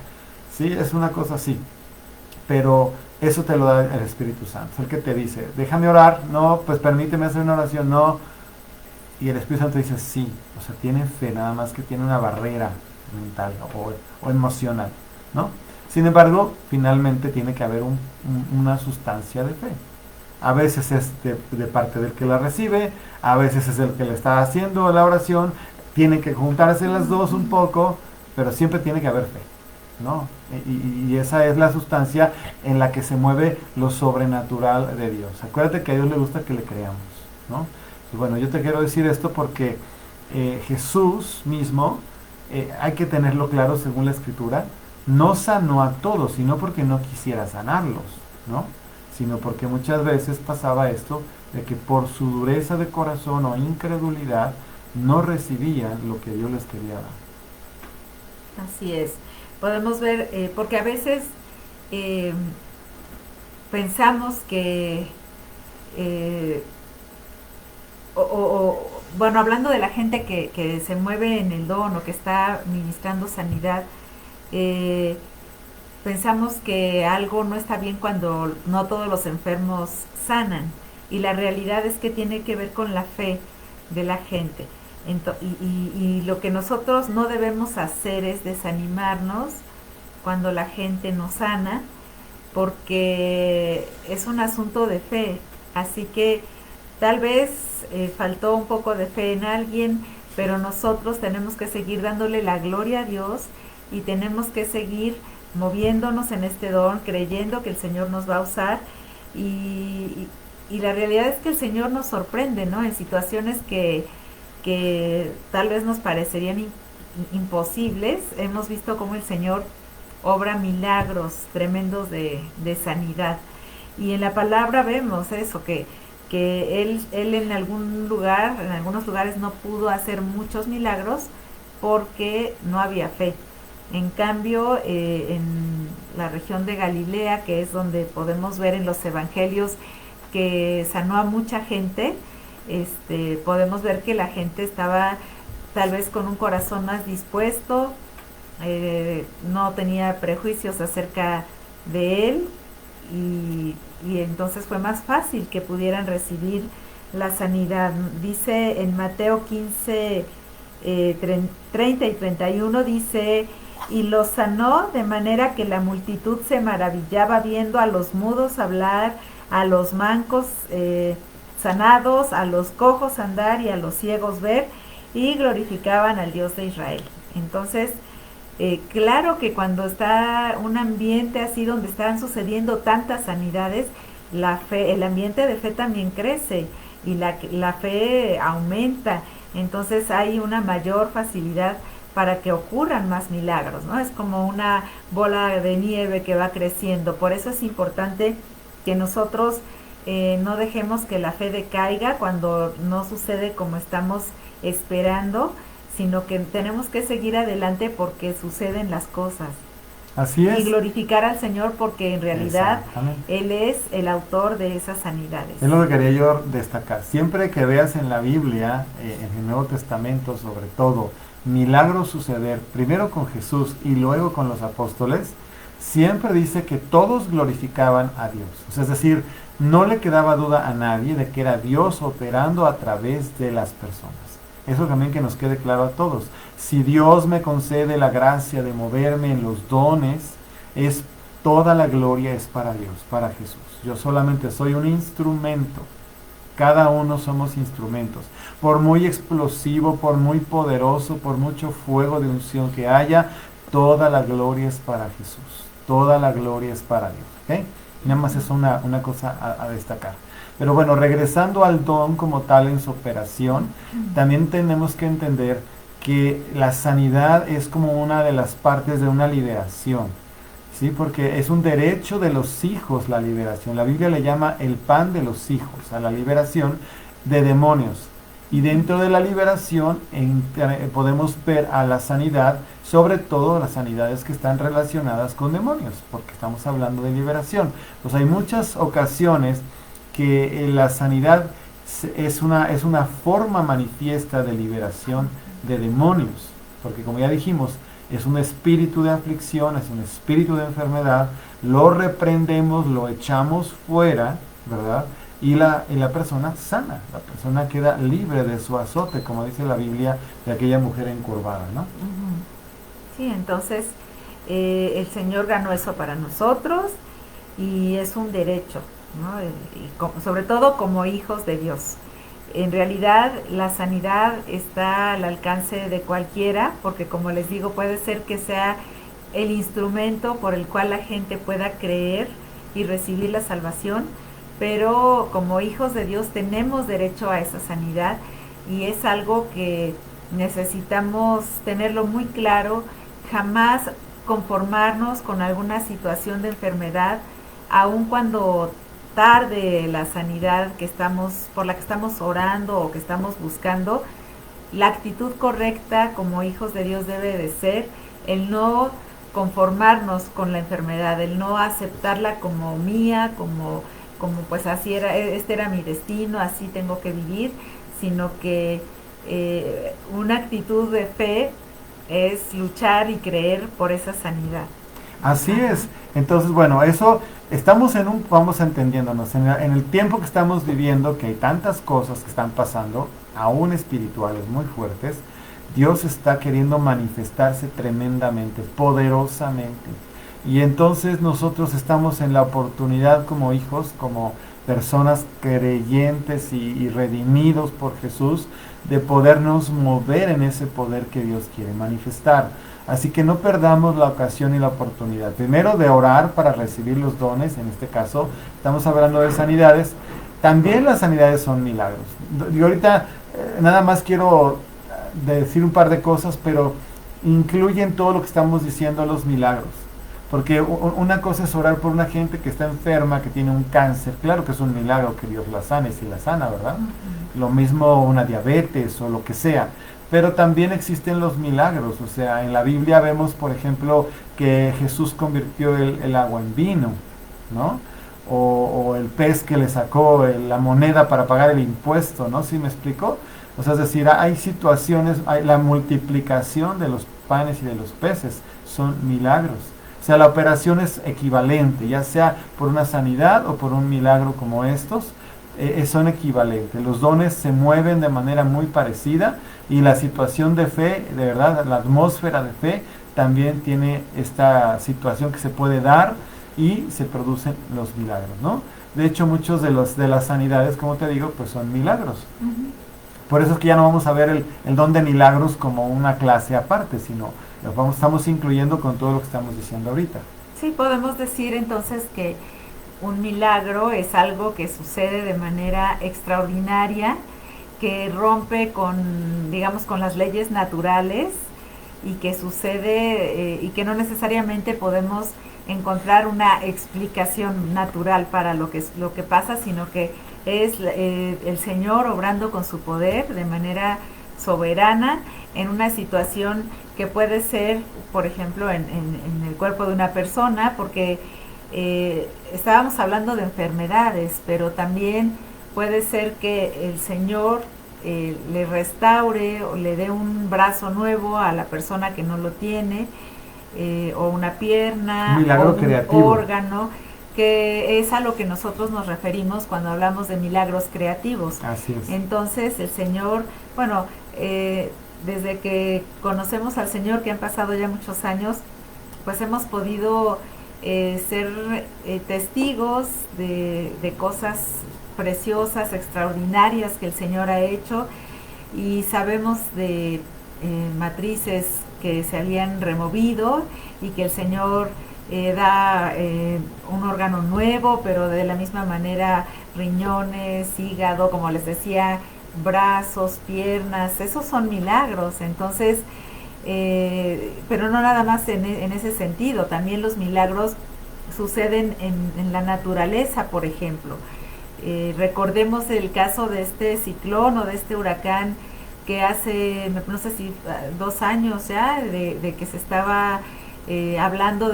¿sí? Es una cosa así, pero eso te lo da el Espíritu Santo, es el que te dice, déjame orar, no, pues permíteme hacer una oración, no, y el Espíritu Santo dice, sí, o sea, tiene fe, nada más que tiene una barrera mental o emocional, ¿no? Sin embargo, finalmente tiene que haber una sustancia de fe. A veces es de parte del que la recibe, a veces es el que le está haciendo la oración, tiene que juntarse las dos un poco, pero siempre tiene que haber fe, ¿no? Y esa es la sustancia en la que se mueve lo sobrenatural de Dios. Acuérdate que a Dios le gusta que le creamos, ¿no? Y bueno, yo te quiero decir esto porque Jesús mismo, hay que tenerlo claro según la Escritura, no sanó a todos, sino porque no quisiera sanarlos, ¿no? Sino porque muchas veces pasaba esto, de que por su dureza de corazón o incredulidad, no recibían lo que Dios les quería dar. Así es. Podemos ver, porque a veces pensamos que, bueno, hablando de la gente que se mueve en el don o que está ministrando sanidad, pensamos que algo no está bien cuando no todos los enfermos sanan, y la realidad es que tiene que ver con la fe de la gente. Y lo que nosotros no debemos hacer es desanimarnos cuando la gente no sana, porque es un asunto de fe. Así que tal vez faltó un poco de fe en alguien, pero nosotros tenemos que seguir dándole la gloria a Dios y tenemos que seguir moviéndonos en este don, creyendo que el Señor nos va a usar, y la realidad es que el Señor nos sorprende, ¿no? En situaciones que tal vez nos parecerían imposibles. Hemos visto cómo el Señor obra milagros tremendos de sanidad, y en la palabra vemos eso, que él en algún lugar, en algunos lugares no pudo hacer muchos milagros porque no había fe. En cambio, en la región de Galilea, que es donde podemos ver en los evangelios que sanó a mucha gente, podemos ver que la gente estaba tal vez con un corazón más dispuesto, no tenía prejuicios acerca de él, y entonces fue más fácil que pudieran recibir la sanidad. Dice en Mateo 15, 30 y 31, dice: y los sanó de manera que la multitud se maravillaba viendo a los mudos hablar, a los mancos sanados, a los cojos andar y a los ciegos ver, y glorificaban al Dios de Israel. Entonces, claro que cuando está un ambiente así donde están sucediendo tantas sanidades, la fe, el ambiente de fe también crece, y la fe aumenta. Entonces hay una mayor facilidad para que ocurran más milagros, ¿no? Es como una bola de nieve que va creciendo. Por eso es importante que nosotros no dejemos que la fe decaiga cuando no sucede como estamos esperando, sino que tenemos que seguir adelante porque suceden las cosas. Así es. Y glorificar al Señor porque en realidad Él es el autor de esas sanidades. Es lo que quería yo destacar. Siempre que veas en la Biblia, en el Nuevo Testamento sobre todo, milagros suceder, primero con Jesús y luego con los apóstoles, siempre dice que todos glorificaban a Dios. O sea, es decir, no le quedaba duda a nadie de que era Dios operando a través de las personas. Eso también que nos quede claro a todos. Si Dios me concede la gracia de moverme en los dones, toda la gloria es para Dios, para Jesús. Yo solamente soy un instrumento. Cada uno somos instrumentos. Por muy explosivo, por muy poderoso, por mucho fuego de unción que haya, toda la gloria es para Jesús. Toda la gloria es para Dios. ¿Okay? Nada más es una cosa a destacar. Pero bueno, regresando al don como tal en su operación, también tenemos que entender que la sanidad es como una de las partes de una liberación. ¿sí? Porque es un derecho de los hijos la liberación. La Biblia le llama el pan de los hijos a la liberación de demonios. Y dentro de la liberación podemos ver a la sanidad, sobre todo las sanidades que están relacionadas con demonios, porque estamos hablando de liberación. Pues hay muchas ocasiones que la sanidad es una forma manifiesta de liberación de demonios, porque como ya dijimos, es un espíritu de aflicción, es un espíritu de enfermedad, lo reprendemos, lo echamos fuera, ¿verdad? Y la persona sana, la persona queda libre de su azote, como dice la Biblia, de aquella mujer encorvada, ¿no? Sí, entonces el Señor ganó eso para nosotros y es un derecho, ¿no? Sobre todo como hijos de Dios. En realidad la sanidad está al alcance de cualquiera, porque como les digo, puede ser que sea el instrumento por el cual la gente pueda creer y recibir la salvación, pero como hijos de Dios tenemos derecho a esa sanidad y es algo que necesitamos tenerlo muy claro, jamás conformarnos con alguna situación de enfermedad, aun cuando tarde la sanidad por la que estamos orando o que estamos buscando. La actitud correcta como hijos de Dios debe de ser el no conformarnos con la enfermedad, el no aceptarla como mía, como pues así era, este era mi destino, así tengo que vivir, sino que una actitud de fe es luchar y creer por esa sanidad. Así es. Entonces, bueno, eso estamos vamos entendiéndonos, en el tiempo que estamos viviendo, que hay tantas cosas que están pasando, aún espirituales muy fuertes, Dios está queriendo manifestarse tremendamente, poderosamente. Y entonces nosotros estamos en la oportunidad como hijos, como personas creyentes y redimidos por Jesús, de podernos mover en ese poder que Dios quiere manifestar. Así que no perdamos la ocasión y la oportunidad. Primero de orar para recibir los dones, en este caso estamos hablando de sanidades. También las sanidades son milagros. Y ahorita nada más quiero decir un par de cosas, pero incluyen todo lo que estamos diciendo los milagros. Porque una cosa es orar por una gente que está enferma, que tiene un cáncer. Claro que es un milagro que Dios la sane, si la sana, ¿verdad? Lo mismo una diabetes o lo que sea. Pero también existen los milagros. O sea, en la Biblia vemos, por ejemplo, que Jesús convirtió el agua en vino, ¿no? O el pez que le sacó la moneda para pagar el impuesto, ¿no? ¿Sí me explico? O sea, es decir, hay situaciones, la multiplicación de los panes y de los peces son milagros. O sea, la operación es equivalente, ya sea por una sanidad o por un milagro como estos, son equivalentes. Los dones se mueven de manera muy parecida y la situación de fe, de verdad, la atmósfera de fe también tiene esta situación que se puede dar y se producen los milagros, ¿no? De hecho, muchos de las sanidades, como te digo, pues son milagros. Por eso es que ya no vamos a ver el don de milagros como una clase aparte, sino estamos incluyendo con todo lo que estamos diciendo ahorita. Sí, podemos decir entonces que un milagro es algo que sucede de manera extraordinaria, que rompe digamos, con las leyes naturales y que sucede y que no necesariamente podemos encontrar una explicación natural para lo que pasa, sino que es el Señor obrando con su poder de manera soberana en una situación que puede ser, por ejemplo, en el cuerpo de una persona, porque estábamos hablando de enfermedades, pero también puede ser que el Señor le restaure o le dé un brazo nuevo a la persona que no lo tiene, o una pierna, milagro o un creativo. órgano, que es a lo que nosotros nos referimos cuando hablamos de milagros creativos. Así es. Entonces el Señor, bueno, desde que conocemos al Señor, que han pasado ya muchos años, pues hemos podido ser testigos de cosas preciosas, extraordinarias que el Señor ha hecho, y sabemos de matrices que se habían removido y que el Señor da un órgano nuevo, pero de la misma manera riñones, hígado, como les decía, brazos, piernas, esos son milagros. Entonces pero no nada más en ese sentido, también los milagros suceden en la naturaleza, por ejemplo. Recordemos el caso de este ciclón o de este huracán que hace, no sé si 2 años ya, de que se estaba hablando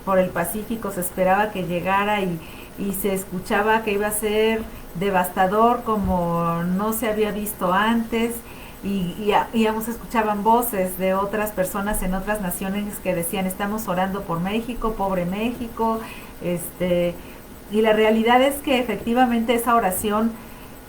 por el Pacífico, se esperaba que llegara y se escuchaba que iba a ser devastador como no se había visto antes, y aún se escuchaban voces de otras personas en otras naciones que decían: estamos orando por México, pobre México. Y la realidad es que efectivamente esa oración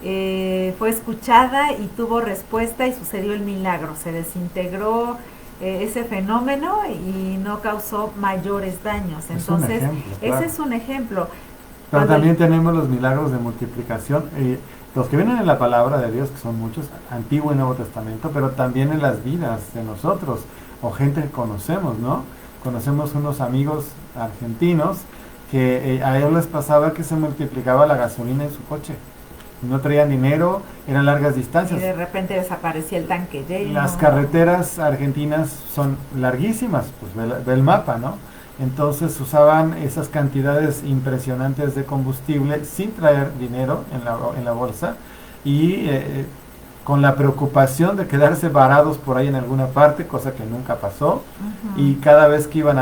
fue escuchada y tuvo respuesta, y sucedió el milagro, se desintegró ese fenómeno y no causó mayores daños. Entonces, claro, ese es un ejemplo. Pero también tenemos los milagros de multiplicación, los que vienen en la palabra de Dios, que son muchos, Antiguo y Nuevo Testamento, pero también en las vidas de nosotros, o gente que conocemos, ¿no? Conocemos unos amigos argentinos que a ellos les pasaba que se multiplicaba la gasolina en su coche. No traían dinero, eran largas distancias. Y de repente desaparecía el tanque lleno. Las carreteras argentinas son larguísimas, pues ve el mapa, ¿no? Entonces usaban esas cantidades impresionantes de combustible sin traer dinero en la bolsa, y con la preocupación de quedarse varados por ahí en alguna parte, cosa que nunca pasó. Y cada vez que iban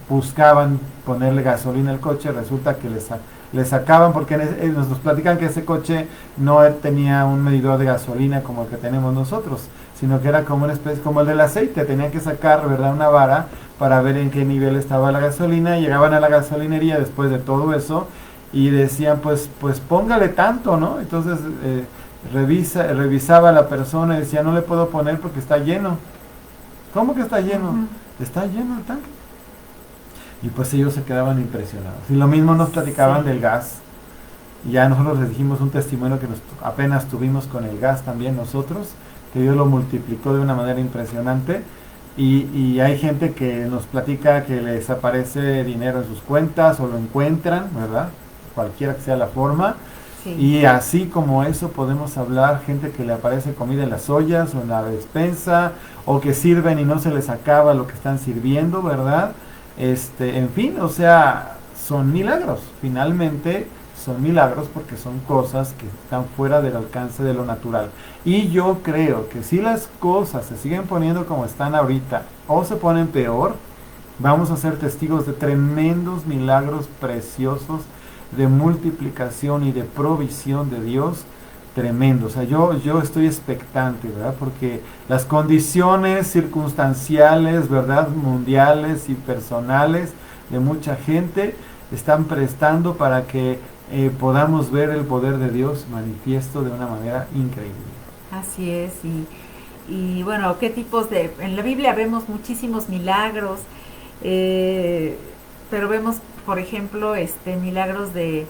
buscaban ponerle gasolina al coche, resulta que les sacaban, porque nos platican que ese coche no tenía un medidor de gasolina como el que tenemos nosotros, sino que era como una especie, como el del aceite, tenían que sacar, ¿verdad?, una vara para ver en qué nivel estaba la gasolina. Llegaban a la gasolinería después de todo eso y decían, pues póngale tanto, ¿no? Entonces revisaba la persona y decía: no le puedo poner porque está lleno. ¿Cómo que está lleno? Está lleno el tanque. Y pues ellos se quedaban impresionados. Y lo mismo nos platicaban del gas. Y ya nosotros les dijimos un testimonio que apenas tuvimos con el gas también nosotros, que Dios lo multiplicó de una manera impresionante. Y hay gente que nos platica que les aparece dinero en sus cuentas, o lo encuentran, ¿verdad? Cualquiera que sea la forma. Sí. Y así como eso podemos hablar, gente que le aparece comida en las ollas o en la despensa, o que sirven y no se les acaba lo que están sirviendo, ¿verdad? En fin, o sea, son milagros. Finalmente son milagros porque son cosas que están fuera del alcance de lo natural. Y yo creo que si las cosas se siguen poniendo como están ahorita o se ponen peor, vamos a ser testigos de tremendos milagros preciosos de multiplicación y de provisión de Dios, tremendo. O sea, yo estoy expectante, ¿verdad? Porque las condiciones circunstanciales, ¿verdad?, mundiales y personales de mucha gente están prestando para que podamos ver el poder de Dios manifiesto de una manera increíble. Así es. Y bueno, ¿qué tipos en la Biblia vemos muchísimos milagros, pero vemos, por ejemplo, milagros de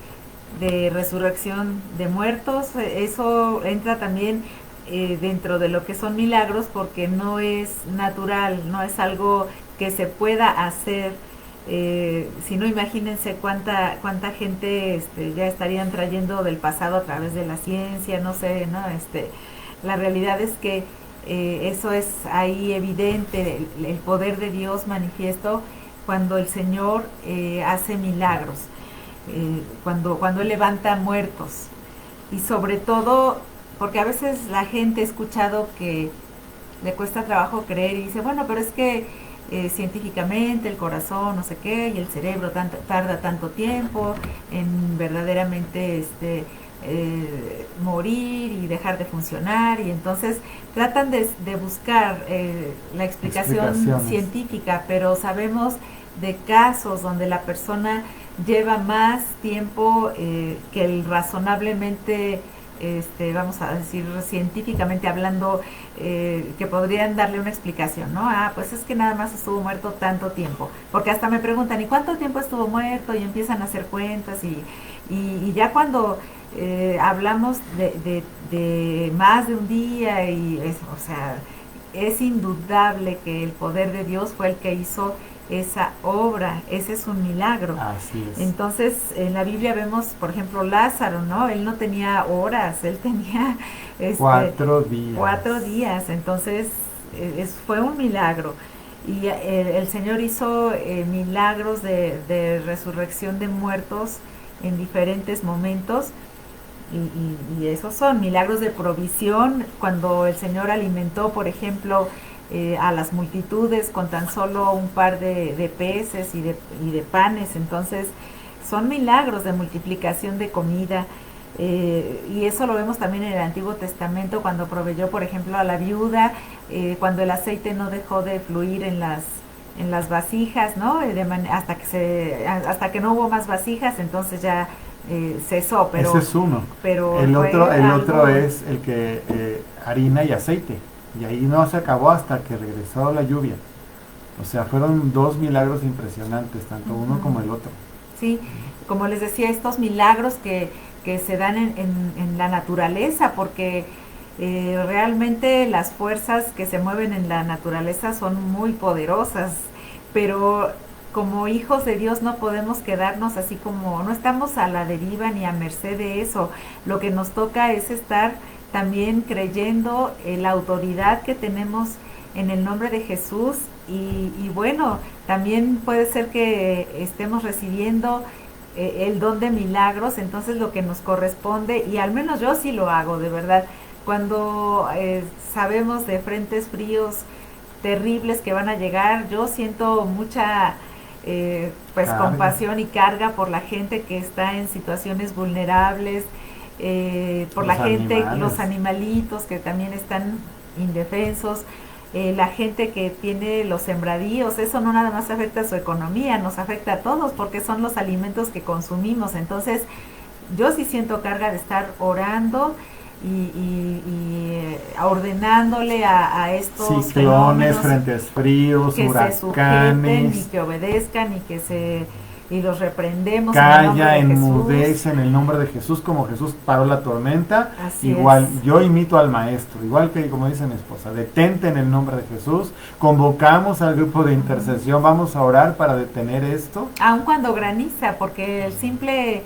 resurrección de muertos? Eso entra también dentro de lo que son milagros, porque no es natural, no es algo que se pueda hacer. Si no, imagínense cuánta gente ya estarían trayendo del pasado a través de la ciencia, no sé, ¿no? La realidad es que eso es ahí evidente, el poder de Dios manifiesto cuando el Señor hace milagros. Cuando Él levanta muertos, y sobre todo porque a veces la gente ha escuchado que le cuesta trabajo creer y dice: bueno, pero es que científicamente el corazón no sé qué y el cerebro tarda tanto tiempo en verdaderamente morir y dejar de funcionar, y entonces tratan de buscar la explicación científica, pero sabemos de casos donde la persona lleva más tiempo que el razonablemente, vamos a decir científicamente hablando, que podrían darle una explicación, ¿no? Pues es que nada más estuvo muerto tanto tiempo, porque hasta me preguntan: ¿y cuánto tiempo estuvo muerto? Y empiezan a hacer cuentas, y ya cuando hablamos de más de un día, o sea, es indudable que el poder de Dios fue el que hizo esa obra. Ese es un milagro. Así es. Entonces, en la Biblia vemos, por ejemplo, Lázaro, ¿no? Él no tenía horas, él tenía 4 días. 4 días. Entonces, fue un milagro. Y el Señor hizo milagros de resurrección de muertos en diferentes momentos. Y esos son milagros de provisión, cuando el Señor alimentó, por ejemplo, a las multitudes con tan solo un par de peces y de panes. Entonces son milagros de multiplicación de comida. Y eso lo vemos también en el Antiguo Testamento, cuando proveyó, por ejemplo, a la viuda, cuando el aceite no dejó de fluir en las vasijas, ¿no? Hasta que no hubo más vasijas, entonces ya cesó. Pero ese es uno. pero El otro algo, es el que harina y aceite. Y ahí no se acabó hasta que regresó la lluvia. O sea, fueron dos milagros impresionantes, tanto uno como el otro. sí, como les decía, estos milagros que se dan en la naturaleza, porque realmente las fuerzas que se mueven en la naturaleza son muy poderosas, pero como hijos de Dios no podemos quedarnos así, como no estamos a la deriva ni a merced de eso. Lo que nos toca es estar también creyendo en la autoridad que tenemos en el nombre de Jesús. Y bueno, también puede ser que estemos recibiendo el don de milagros. Entonces lo que nos corresponde, y al menos yo sí lo hago, de verdad, cuando sabemos de frentes fríos terribles que van a llegar, yo siento mucha pues compasión y carga por la gente que está en situaciones vulnerables, por la gente, los animalitos que también están indefensos, la gente que tiene los sembradíos. Eso no nada más afecta a su economía, nos afecta a todos, porque son los alimentos que consumimos. Entonces yo sí siento carga de estar orando y ordenándole a estos ciclones, frentes fríos, que huracanes, se sujeten y que obedezcan y los reprendemos. Calla, enmudece en el nombre de Jesús, como Jesús paró la tormenta. Así igual es. yo imito al maestro, igual que como dice mi esposa, detente en el nombre de Jesús. Convocamos al grupo de intercesión, vamos a orar para detener esto. Aun cuando graniza, porque el simple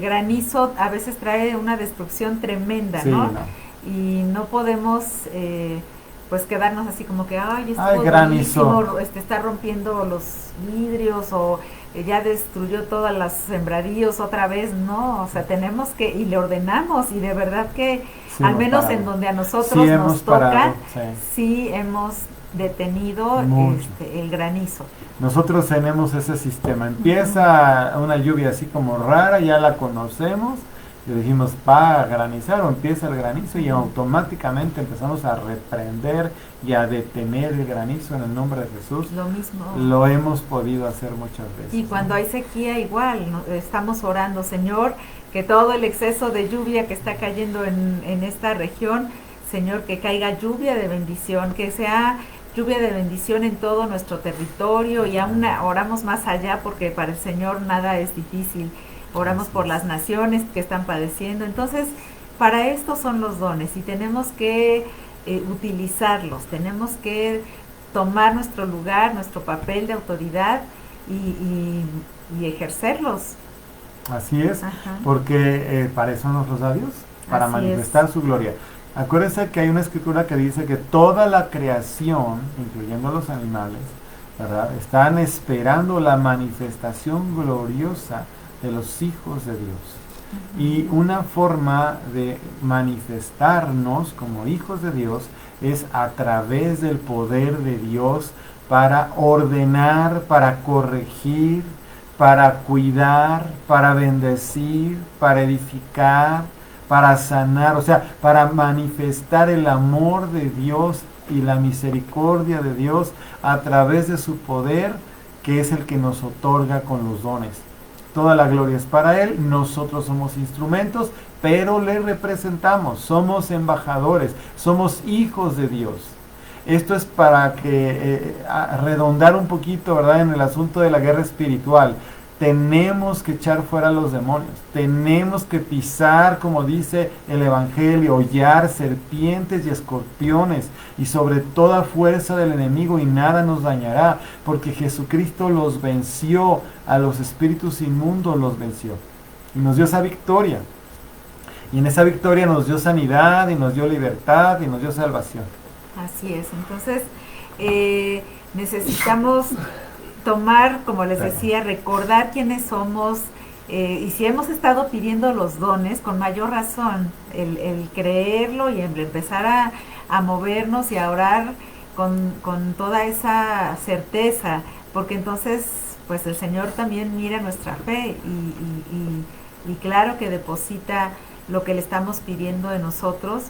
granizo a veces trae una destrucción tremenda, sí, ¿no? No. Y no podemos pues quedarnos así como que granizo, está rompiendo los vidrios, o ya destruyó todas las sembradíos otra vez. No, o sea, tenemos que, y le ordenamos, y de verdad que al menos parado. En donde a nosotros sí nos toca, parado, sí hemos detenido el granizo. Nosotros tenemos ese sistema. Empieza una lluvia así como rara, ya la conocemos, y dijimos, va a granizar, o empieza el granizo, y automáticamente empezamos a reprender y a detener el granizo en el nombre de Jesús. Lo mismo. Lo hemos podido hacer muchas veces. Y cuando hay sequía igual, estamos orando, Señor, que todo el exceso de lluvia que está cayendo en esta región, Señor, que caiga lluvia de bendición, que sea lluvia de bendición en todo nuestro territorio. Y aún oramos más allá, porque para el Señor nada es difícil. Oramos por las naciones que están padeciendo. Entonces, para esto son los dones, y tenemos que utilizarlos, tenemos que tomar nuestro lugar, nuestro papel de autoridad y ejercerlos. Así es. Ajá. Porque para eso nos los da Dios, para así manifestar su gloria. Acuérdense que hay una escritura que dice que toda la creación, incluyendo los animales, ¿verdad?, están esperando la manifestación gloriosa de los hijos de Dios. Uh-huh. Y una forma de manifestarnos como hijos de Dios es a través del poder de Dios para ordenar, para corregir, para cuidar, para bendecir, para edificar, para sanar, o sea, para manifestar el amor de Dios y la misericordia de Dios a través de su poder, que es el que nos otorga con los dones. Toda la gloria es para Él, nosotros somos instrumentos, pero le representamos, somos embajadores, somos hijos de Dios. Esto es para que redondar un poquito, ¿verdad?, en el asunto de la guerra espiritual. Tenemos que echar fuera a los demonios, tenemos que pisar, como dice el Evangelio, hollar serpientes y escorpiones, y sobre toda fuerza del enemigo, y nada nos dañará, porque Jesucristo los venció, a los espíritus inmundos los venció, y nos dio esa victoria, y en esa victoria nos dio sanidad, y nos dio libertad, y nos dio salvación. Así es. Entonces, necesitamos tomar, como les decía, recordar quiénes somos, y si hemos estado pidiendo los dones, con mayor razón, el creerlo y el empezar a movernos y a orar con toda esa certeza, porque entonces pues el Señor también mira nuestra fe y claro que deposita lo que le estamos pidiendo de nosotros,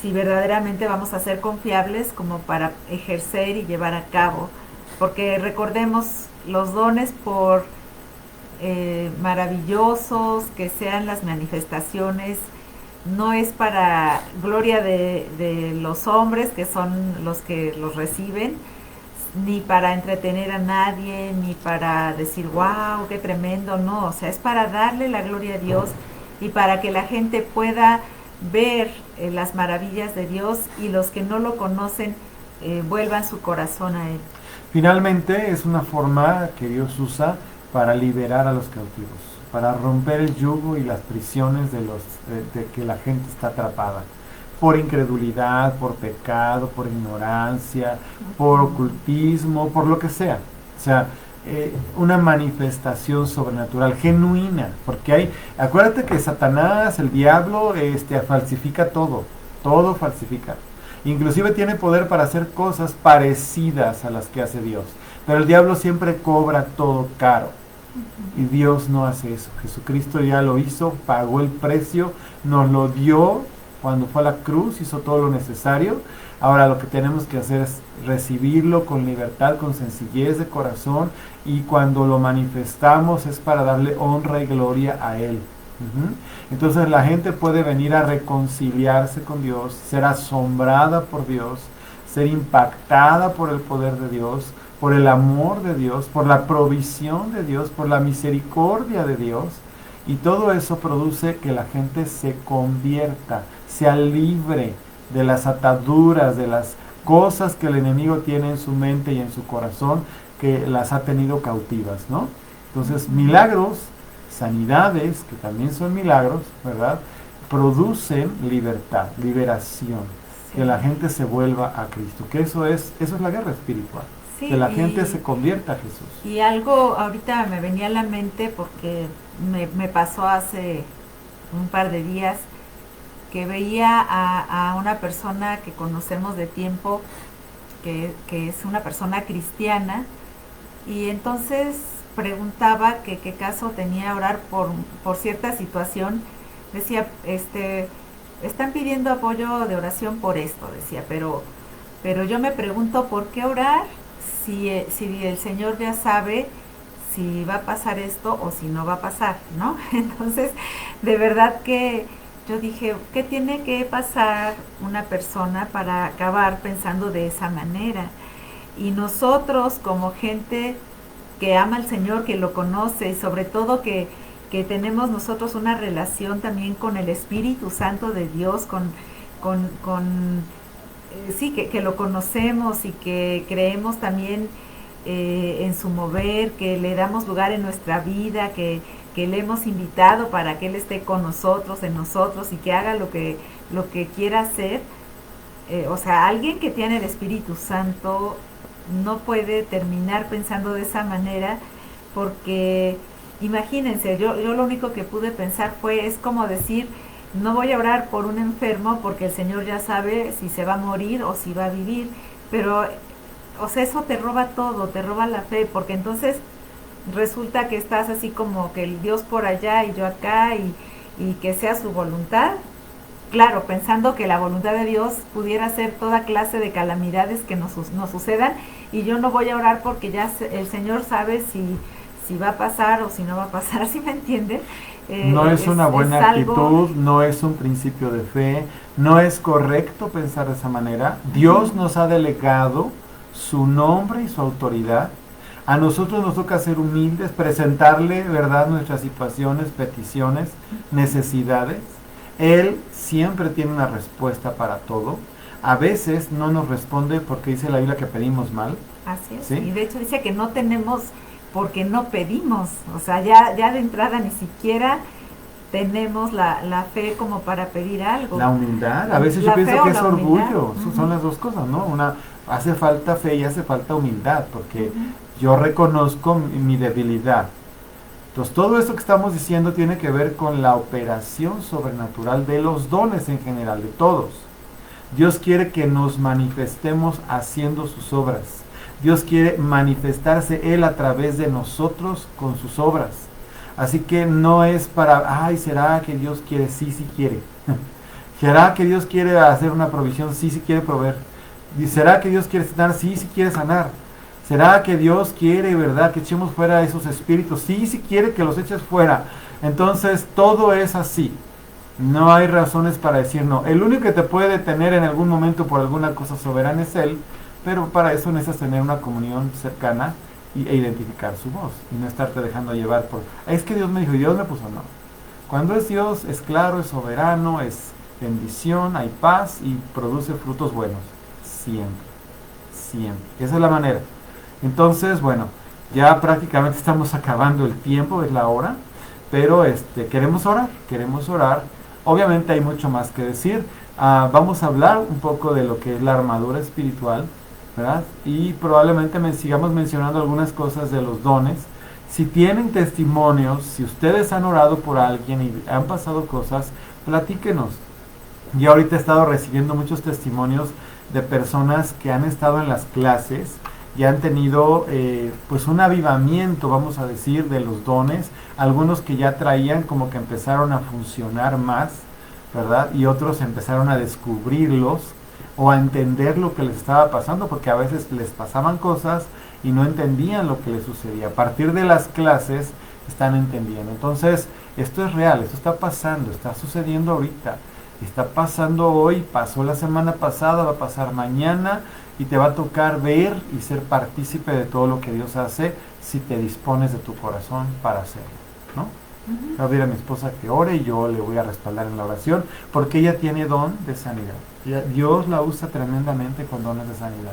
si verdaderamente vamos a ser confiables como para ejercer y llevar a cabo. Porque recordemos, los dones por maravillosos que sean las manifestaciones, no es para gloria de los hombres, que son los que los reciben, ni para entretener a nadie, ni para decir, wow, qué tremendo, no, o sea, es para darle la gloria a Dios y para que la gente pueda ver las maravillas de Dios y los que no lo conocen vuelvan su corazón a Él. Finalmente es una forma que Dios usa para liberar a los cautivos, para romper el yugo y las prisiones de que la gente está atrapada por incredulidad, por pecado, por ignorancia, por ocultismo, por lo que sea. O sea, una manifestación sobrenatural, genuina, porque acuérdate que Satanás, el diablo, falsifica todo falsifica. Inclusive tiene poder para hacer cosas parecidas a las que hace Dios, pero el diablo siempre cobra todo caro. Y Dios no hace eso. Jesucristo ya lo hizo, pagó el precio, nos lo dio cuando fue a la cruz, hizo todo lo necesario. Ahora lo que tenemos que hacer es recibirlo con libertad, con sencillez de corazón, y cuando lo manifestamos es para darle honra y gloria a Él. Entonces la gente puede venir a reconciliarse con Dios, ser asombrada por Dios, ser impactada por el poder de Dios, por el amor de Dios, por la provisión de Dios, por la misericordia de Dios, y todo eso produce que la gente se convierta, sea libre de las ataduras, de las cosas que el enemigo tiene en su mente y en su corazón, que las ha tenido cautivas, ¿no? Entonces, milagros, sanidades, que también son milagros, ¿verdad?, producen libertad, liberación, sí, que la gente se vuelva a Cristo, que eso es la guerra espiritual. Sí, que la gente se convierta a Jesús. Y algo ahorita me venía a la mente porque me pasó hace un par de días que veía a una persona que conocemos de tiempo, que es una persona cristiana, y entonces preguntaba que qué caso tenía orar por cierta situación. Decía, están pidiendo apoyo de oración por esto, decía, pero yo me pregunto por qué orar si el Señor ya sabe si va a pasar esto o si no va a pasar, ¿no? Entonces, de verdad que yo dije, ¿qué tiene que pasar una persona para acabar pensando de esa manera? Y nosotros, como gente que ama al Señor, que lo conoce, y sobre todo que tenemos nosotros una relación también con el Espíritu Santo de Dios, sí, que lo conocemos y que creemos también en su mover, que le damos lugar en nuestra vida, que le hemos invitado para que Él esté con nosotros, en nosotros, y que haga lo que quiera hacer. O sea, alguien que tiene el Espíritu Santo no puede terminar pensando de esa manera, porque imagínense, yo lo único que pude pensar es como decir, no voy a orar por un enfermo porque el Señor ya sabe si se va a morir o si va a vivir, pero, o sea, eso te roba todo, te roba la fe, porque entonces resulta que estás así como que el Dios por allá y yo acá, y que sea su voluntad. Claro, pensando que la voluntad de Dios pudiera ser toda clase de calamidades que nos sucedan, y yo no voy a orar porque ya el Señor sabe si va a pasar o si no va a pasar, ¿sí me entienden? No es una buena actitud, no es un principio de fe, no es correcto pensar de esa manera. Dios nos ha delegado su nombre y su autoridad. A nosotros nos toca ser humildes, presentarle, ¿verdad?, nuestras situaciones, peticiones, necesidades. Él siempre tiene una respuesta para todo. A veces no nos responde porque dice la Biblia que pedimos mal. Así es. ¿Sí? Y de hecho dice que no tenemos porque no pedimos. O sea, ya de entrada ni siquiera tenemos la fe como para pedir algo. La humildad, a veces yo pienso que es orgullo, son las dos cosas, ¿no? Hace falta fe y hace falta humildad, porque yo reconozco mi debilidad. Entonces todo esto que estamos diciendo tiene que ver con la operación sobrenatural de los dones en general, de todos. Dios quiere que nos manifestemos haciendo sus obras. Dios quiere manifestarse Él a través de nosotros con sus obras. Así que no es para, ¿será que Dios quiere? Sí, sí quiere. ¿Será que Dios quiere hacer una provisión? Sí, sí quiere proveer. ¿Será que Dios quiere sanar? Sí, sí quiere sanar. ¿Será que Dios quiere, verdad, que echemos fuera esos espíritus? Sí, sí quiere que los eches fuera. Entonces, todo es así. No hay razones para decir no. El único que te puede detener en algún momento por alguna cosa soberana es Él, pero para eso necesitas tener una comunión cercana e identificar su voz y no estarte dejando llevar por, es que Dios me dijo y Dios me puso, no. Cuando es Dios es claro, es soberano, es bendición, hay paz y produce frutos buenos, siempre, siempre. Esa es la manera. Entonces, bueno, ya prácticamente estamos acabando el tiempo, es la hora, pero queremos orar. Obviamente hay mucho más que decir. Vamos a hablar un poco de lo que es la armadura espiritual, ¿verdad? Y probablemente sigamos mencionando algunas cosas de los dones. Si tienen testimonios, si ustedes han orado por alguien y han pasado cosas, platíquenos. Yo ahorita he estado recibiendo muchos testimonios de personas que han estado en las clases y han tenido pues un avivamiento, vamos a decir, de los dones. Algunos que ya traían como que empezaron a funcionar más, ¿verdad? Y otros empezaron a descubrirlos o a entender lo que les estaba pasando, porque a veces les pasaban cosas y no entendían lo que les sucedía. A partir de las clases están entendiendo. Entonces, esto es real, esto está pasando, está sucediendo ahorita, está pasando hoy, pasó la semana pasada, va a pasar mañana y te va a tocar ver y ser partícipe de todo lo que Dios hace si te dispones de tu corazón para hacerlo, ¿no? Voy a pedir a mi esposa que ore y yo le voy a respaldar en la oración porque ella tiene don de sanidad. Dios la usa tremendamente con dones de sanidad.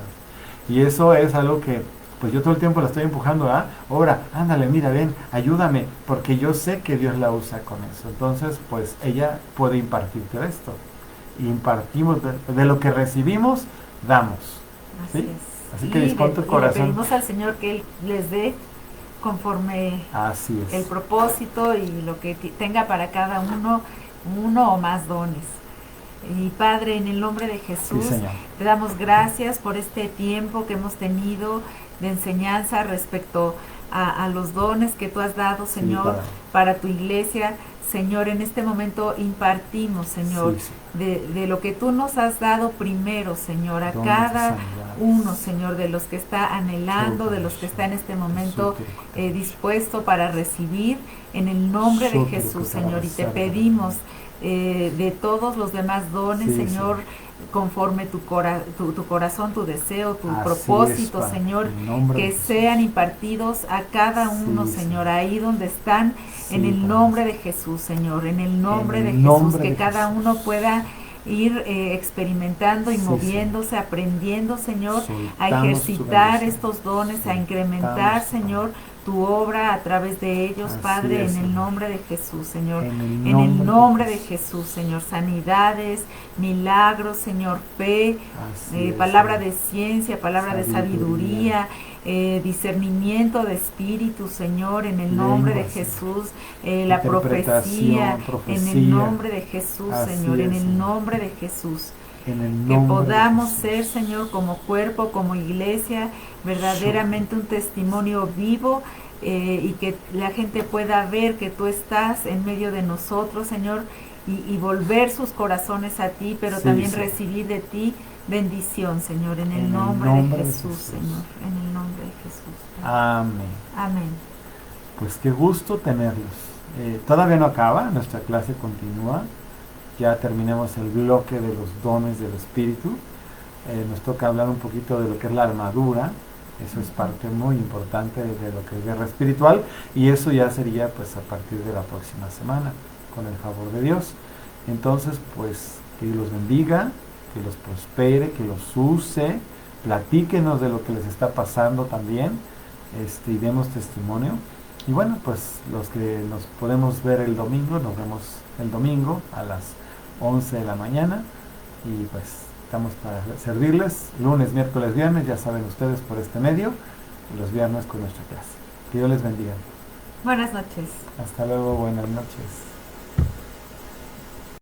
Y eso es algo que pues yo todo el tiempo la estoy empujando a, ora, ándale, mira, ven, ayúdame, porque yo sé que Dios la usa con eso. Entonces, pues ella puede impartirte esto. Y impartimos de lo que recibimos, damos. Así ¿sí? es. Así que dispón tu corazón. Le pedimos al Señor que Él les dé conforme Así es. el propósito y lo que tenga para cada uno o más dones. Y Padre, en el nombre de Jesús, sí, te damos gracias por este tiempo que hemos tenido de enseñanza respecto a los dones que tú has dado, Señor, sí, para tu iglesia. Señor, en este momento impartimos, Señor, sí. De lo que tú nos has dado primero, Señor, a cada uno, Señor, de los que está anhelando, de los que está en este momento dispuesto para recibir, en el nombre de Jesús, Señor. Y te pedimos de todos los demás dones, Señor, conforme tu corazón, tu deseo, tu propósito, Señor, que sean impartidos a cada uno, Señor, ahí donde están, en el nombre de Jesús, Señor, en el nombre de Jesús, que cada uno pueda ir experimentando y moviéndose, aprendiendo, Señor, a ejercitar estos dones, a incrementar, Señor, tu obra a través de ellos, Padre, en el nombre de Jesús, Señor, en el nombre de Jesús, Señor, sanidades, milagros, Señor, fe, palabra de ciencia, palabra de sabiduría, discernimiento de espíritu, Señor, en el nombre de Jesús, la profecía, en el nombre de Jesús, Señor, en el nombre de Jesús. Que podamos ser, Señor, como cuerpo, como iglesia, verdaderamente un testimonio vivo, y que la gente pueda ver que tú estás en medio de nosotros, Señor, y volver sus corazones a ti, pero también recibir de ti bendición, Señor, en el nombre de Jesús, Señor, en el nombre de Jesús. Amén. Amén. Pues qué gusto tenerlos. Todavía no acaba, nuestra clase continúa. Ya terminemos el bloque de los dones del Espíritu. Nos toca hablar un poquito de lo que es la armadura. Eso es parte muy importante de lo que es guerra espiritual. Y eso ya sería pues a partir de la próxima semana, con el favor de Dios. Entonces, pues, que Dios los bendiga, que los prospere, que los use. Platíquenos de lo que les está pasando también. Y demos testimonio. Y bueno, pues los que nos podemos ver el domingo, nos vemos el domingo a las 11 de la mañana y pues estamos para servirles lunes, miércoles, viernes, ya saben ustedes por este medio, y los viernes con nuestra clase. Que Dios les bendiga. Buenas noches. Hasta luego, buenas noches.